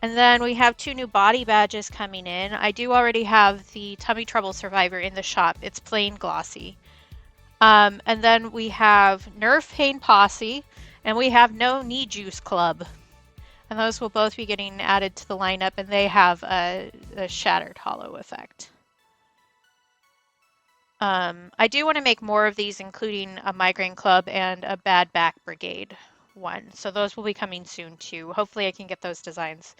And then we have two new body badges coming in. I do already have the Tummy Trouble Survivor in the shop. It's plain glossy. And then we have Nerf Pain Posse, and we have No Knee Juice Club. And those will both be getting added to the lineup, and they have a shattered hollow effect. I do want to make more of these, including a migraine club and a bad back brigade one. So those will be coming soon too. Hopefully I can get those designs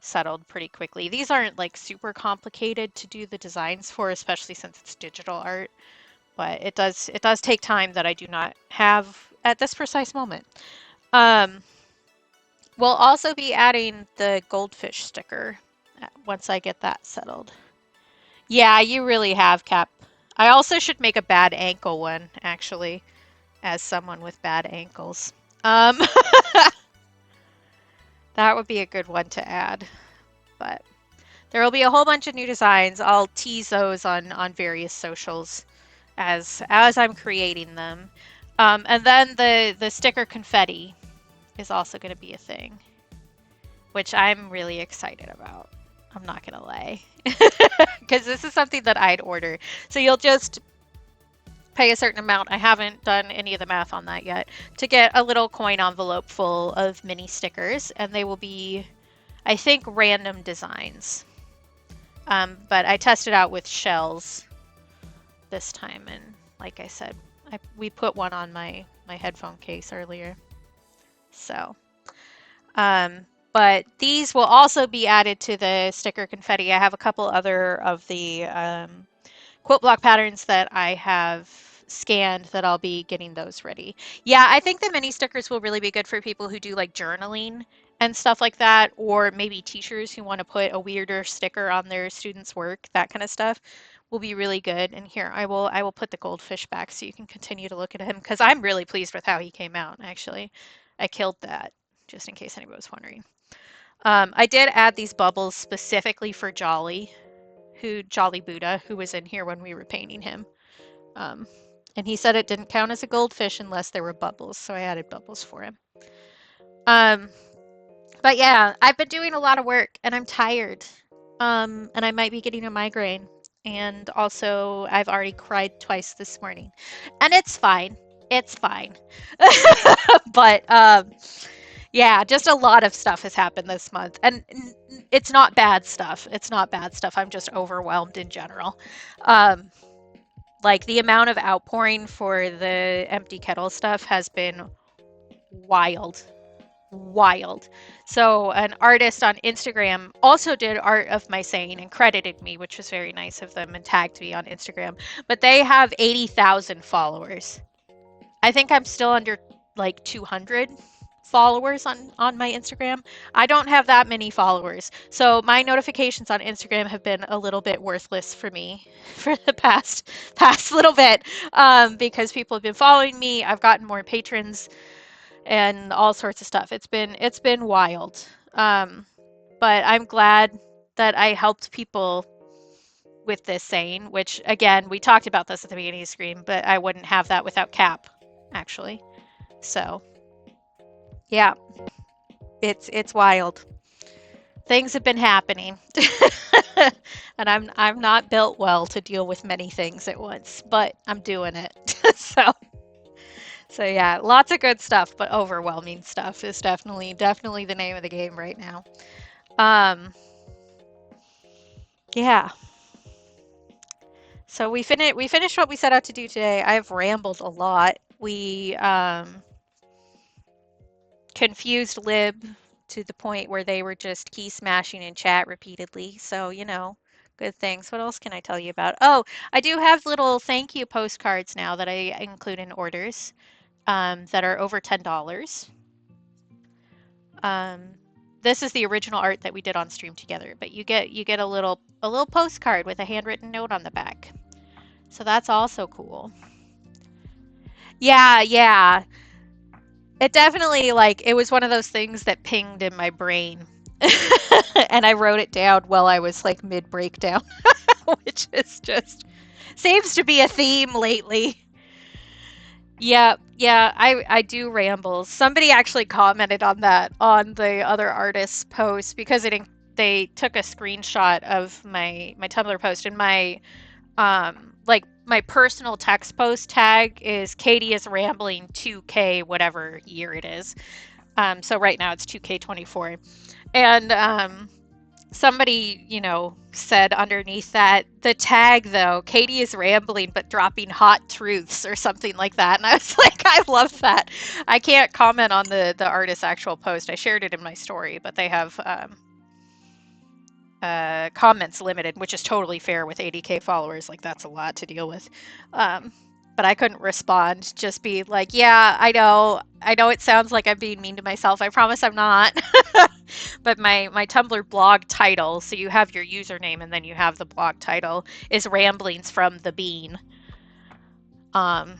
settled pretty quickly. These aren't like super complicated to do the designs for, especially since it's digital art, but it does take time that I do not have at this precise moment. Um, we'll also be adding the goldfish sticker once I get that settled. Yeah, you really have, Cap. I also should make a bad ankle one, actually, as someone with bad ankles. Um, that would be a good one to add. But there will be a whole bunch of new designs. I'll tease those on various socials as I'm creating them. And then the sticker confetti is also going to be a thing, which I'm really excited about. I'm not going to lie. Because this is something that I'd order. So you'll just pay a certain amount. I haven't done any of the math on that yet to get a little coin envelope full of mini stickers, and they will be, I think, random designs. But I tested out with shells this time, and like I said, we put one on my headphone case earlier. So, but these will also be added to the sticker confetti. I have a couple other of the quote block patterns that I have scanned that I'll be getting those ready. Yeah, I think the mini stickers will really be good for people who do like journaling and stuff like that, or maybe teachers who want to put a weirder sticker on their students' work, that kind of stuff will be really good. And here, I will put the goldfish back so you can continue to look at him because I'm really pleased with how he came out, actually. I killed that, just in case anybody was wondering. I did add these bubbles specifically for Jolly Buddha, who was in here when we were painting him. Um, and he said it didn't count as a goldfish unless there were bubbles, so I added bubbles for him. Um, but yeah, I've been doing a lot of work and I'm tired. And I might be getting a migraine. And also, I've already cried twice this morning. And it's fine. It's fine. But yeah, just a lot of stuff has happened this month. And it's not bad stuff. It's not bad stuff. I'm just overwhelmed in general. Um, like the amount of outpouring for the empty kettle stuff has been wild. Wild. So, an artist on Instagram also did art of my saying and credited me, which was very nice of them, and tagged me on Instagram. But they have 80,000 followers. I think I'm still under like 200. followers on my Instagram. I don't have that many followers. So my notifications on Instagram have been a little bit worthless for me for the past little bit, because people have been following me. I've gotten more patrons and all sorts of stuff. It's been wild. But I'm glad that I helped people with this saying, which again, we talked about this at the beginning of the stream, but I wouldn't have that without Cap, actually. So yeah, it's wild. Things have been happening. And I'm not built well to deal with many things at once, but I'm doing it. So yeah, lots of good stuff, but overwhelming stuff is definitely the name of the game right now. Um yeah. So we finished what we set out to do today. I've rambled a lot. We confused Lib to the point where they were just key smashing in chat repeatedly. So, good things. What else can I tell you about? Oh, I do have little thank you postcards now that I include in orders, that are over $10. Um, this is the original art that we did on stream together, but you get a little postcard with a handwritten note on the back. So that's also cool. Yeah, yeah. It definitely, like, it was one of those things that pinged in my brain. And I wrote it down while I was like mid breakdown, which is just seems to be a theme lately. Yeah, yeah, I do ramble. Somebody actually commented on that on the other artist's post because they took a screenshot of my Tumblr post, and like my personal text post tag is Katie is rambling 2K whatever year it is. So right now it's 2K24. And somebody, said underneath that, the tag though, Katie is rambling but dropping hot truths or something like that. And I was like, I love that. I can't comment on the artist's actual post. I shared it in my story, but they have comments limited, which is totally fair with 80K followers. Like, that's a lot to deal with. Um, but I couldn't respond. Just be like, yeah, I know it sounds like I'm being mean to myself. I promise I'm not. But my Tumblr blog title, so you have your username and then you have the blog title, is Ramblings from the Bean, um,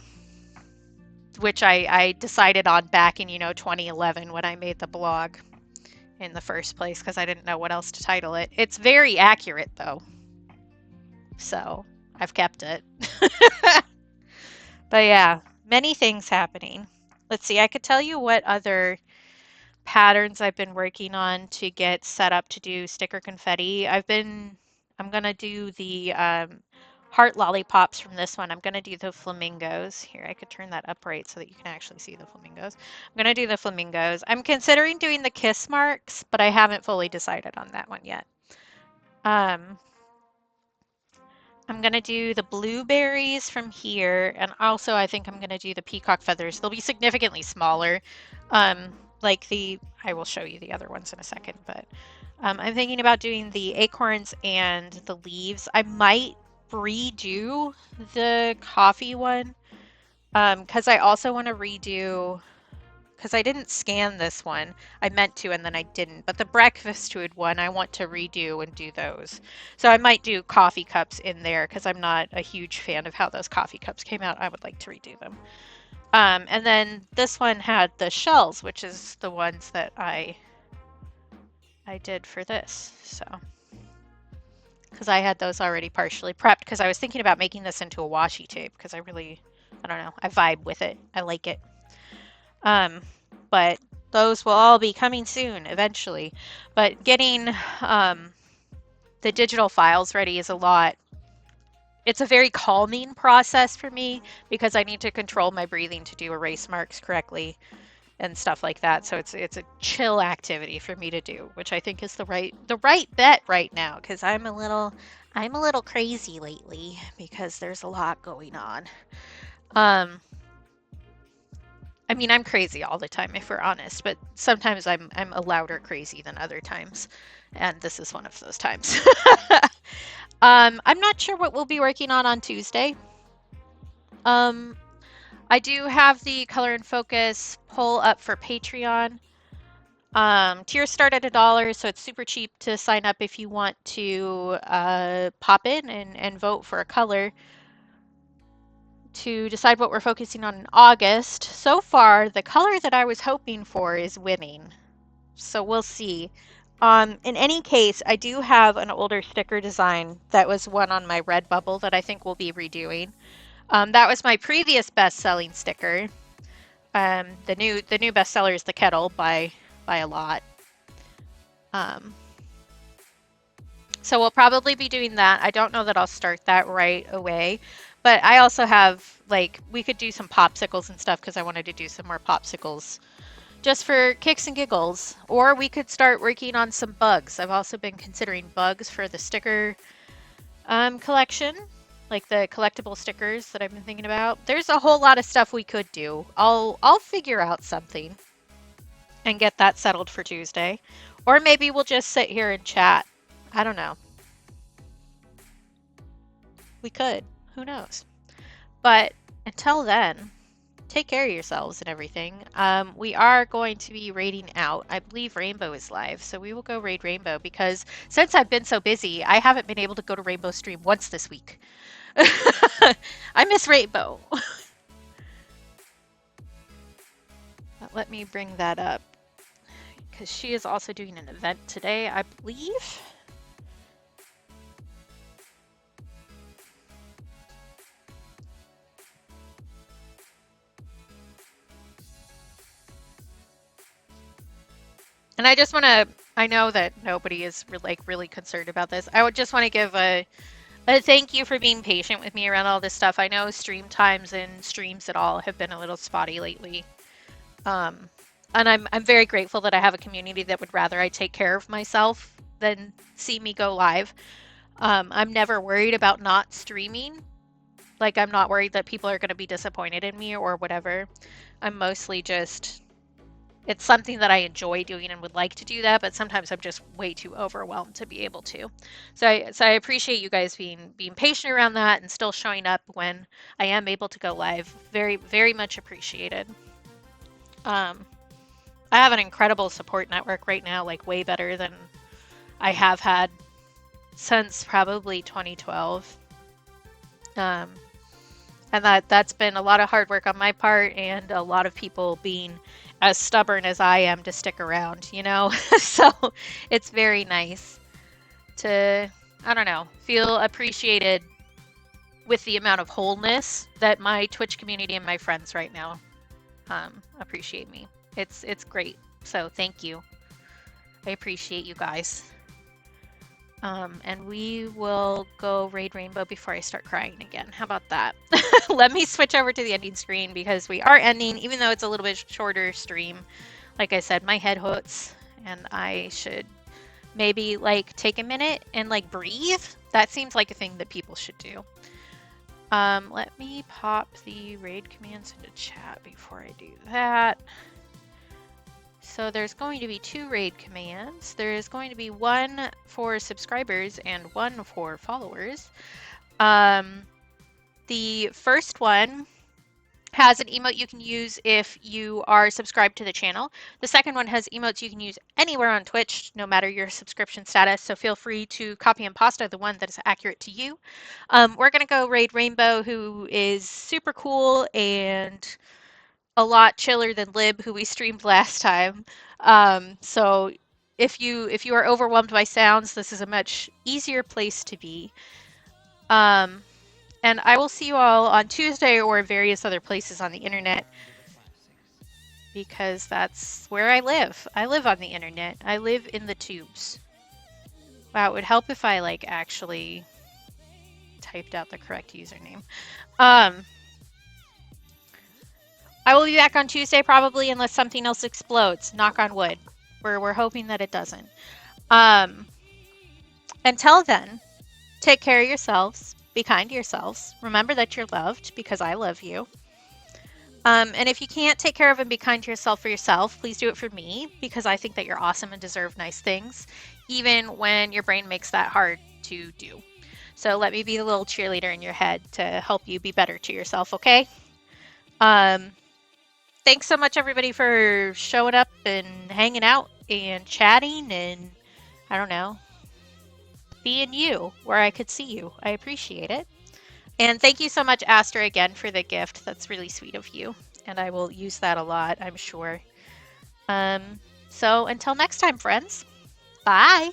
which I decided on back in 2011 when I made the blog in the first place because I didn't know what else to title it. It's very accurate though, so I've kept it. But yeah, many things happening. Let's see, I could tell you what other patterns I've been working on to get set up to do sticker confetti. I'm gonna do the heart lollipops from this one. I'm gonna do the flamingos. Here, I could turn that up right so that you can actually see the flamingos. I'm gonna do the flamingos. I'm considering doing the kiss marks, but I haven't fully decided on that one yet. Um, I'm gonna do the blueberries from here, and also I think I'm gonna do the peacock feathers. They'll be significantly smaller. Um, I will show you the other ones in a second, but I'm thinking about doing the acorns and the leaves. I might redo the coffee one, because I also want to redo, because I didn't scan this one. I meant to and then I didn't. But the breakfast food one, I want to redo and do those. So I might do coffee cups in there because I'm not a huge fan of how those coffee cups came out. I would like to redo them. And then this one had the shells, which is the ones that I did for this. So because I had those already partially prepped because I was thinking about making this into a washi tape because I don't know, I vibe with it. I like it. Um, but those will all be coming soon eventually. But getting the digital files ready is a lot. It's a very calming process for me because I need to control my breathing to do erase marks correctly and stuff like that. So it's a chill activity for me to do, which I think is the right bet right now because I'm a little crazy lately because there's a lot going on. Um, I mean, I'm crazy all the time, if we're honest, but sometimes I'm a louder crazy than other times, and this is one of those times. I'm not sure what we'll be working on Tuesday. Um, I do have the Color and Focus poll up for Patreon. Tiers start at $1, so it's super cheap to sign up if you want to pop in and vote for a color to decide what we're focusing on in August. So far, the color that I was hoping for is winning, so we'll see. In any case, I do have an older sticker design that was one on my Redbubble that I think we'll be redoing. That was my previous best-selling sticker. The new bestseller is the kettle by a lot. Um, so we'll probably be doing that. I don't know that I'll start that right away, but I also have like we could do some popsicles and stuff because I wanted to do some more popsicles just for kicks and giggles. Or we could start working on some bugs. I've also been considering bugs for the sticker collection, like the collectible stickers that I've been thinking about. There's a whole lot of stuff we could do. I'll figure out something and get that settled for Tuesday. Or maybe we'll just sit here and chat. I don't know. We could. Who knows? But until then, take care of yourselves and everything. We are going to be raiding out. I believe Rainbow is live, so we will go raid Rainbow because since I've been so busy, I haven't been able to go to Rainbow stream once this week. I miss Rainbow. Let me bring that up because she is also doing an event today, I believe. And I just want to, I know that nobody is really concerned about this. I would just want to give a thank you for being patient with me around all this stuff. I know stream times and streams at all have been a little spotty lately. Um, and I'm very grateful that I have a community that would rather I take care of myself than see me go live. I'm never worried about not streaming. Like I'm not worried that people are going to be disappointed in me or whatever. I'm mostly just it's something that I enjoy doing and would like to do that, but sometimes I'm just way too overwhelmed to be able to. So I appreciate you guys being patient around that and still showing up when I am able to go live. Very, very much appreciated. Um, I have an incredible support network right now, like way better than I have had since probably 2012. Um, and that's been a lot of hard work on my part and a lot of people being as stubborn as I am to stick around, you know? So it's very nice to, I don't know, feel appreciated with the amount of wholeness that my Twitch community and my friends right now appreciate me. It's great. So thank you. I appreciate you guys. And we will go raid Rainbow before I start crying again. How about that? Let me switch over to the ending screen because we are ending, even though it's a little bit shorter stream. Like I said, my head hurts and I should maybe like take a minute and like breathe. That seems like a thing that people should do. Let me pop the raid commands into chat before I do that. So there's going to be 2 raid commands. There is going to be one for subscribers and one for followers. The first one has an emote you can use if you are subscribed to the channel. The second one has emotes you can use anywhere on Twitch, no matter your subscription status. So feel free to copy and pasta the one that is accurate to you. We're going to go raid Rainbow, who is super cool and a lot chiller than Lib, who we streamed last time. So if you are overwhelmed by sounds, this is a much easier place to be. And I will see you all on Tuesday or various other places on the internet because that's where I live. I live on the internet. I live in the tubes. Wow, it would help if I like actually typed out the correct username. I will be back on Tuesday probably unless something else explodes. Knock on wood. We're hoping that it doesn't. Until then, take care of yourselves. Be kind to yourselves. Remember that you're loved because I love you. And if you can't take care of and be kind to yourself for yourself, please do it for me because I think that you're awesome and deserve nice things, even when your brain makes that hard to do. So let me be the little cheerleader in your head to help you be better to yourself, okay? Um, Thanks so much, everybody, for showing up and hanging out and chatting and, I don't know, being you where I could see you. I appreciate it. And thank you so much, Aster, again for the gift. That's really sweet of you. And I will use that a lot, I'm sure. Um, so until next time, friends, bye.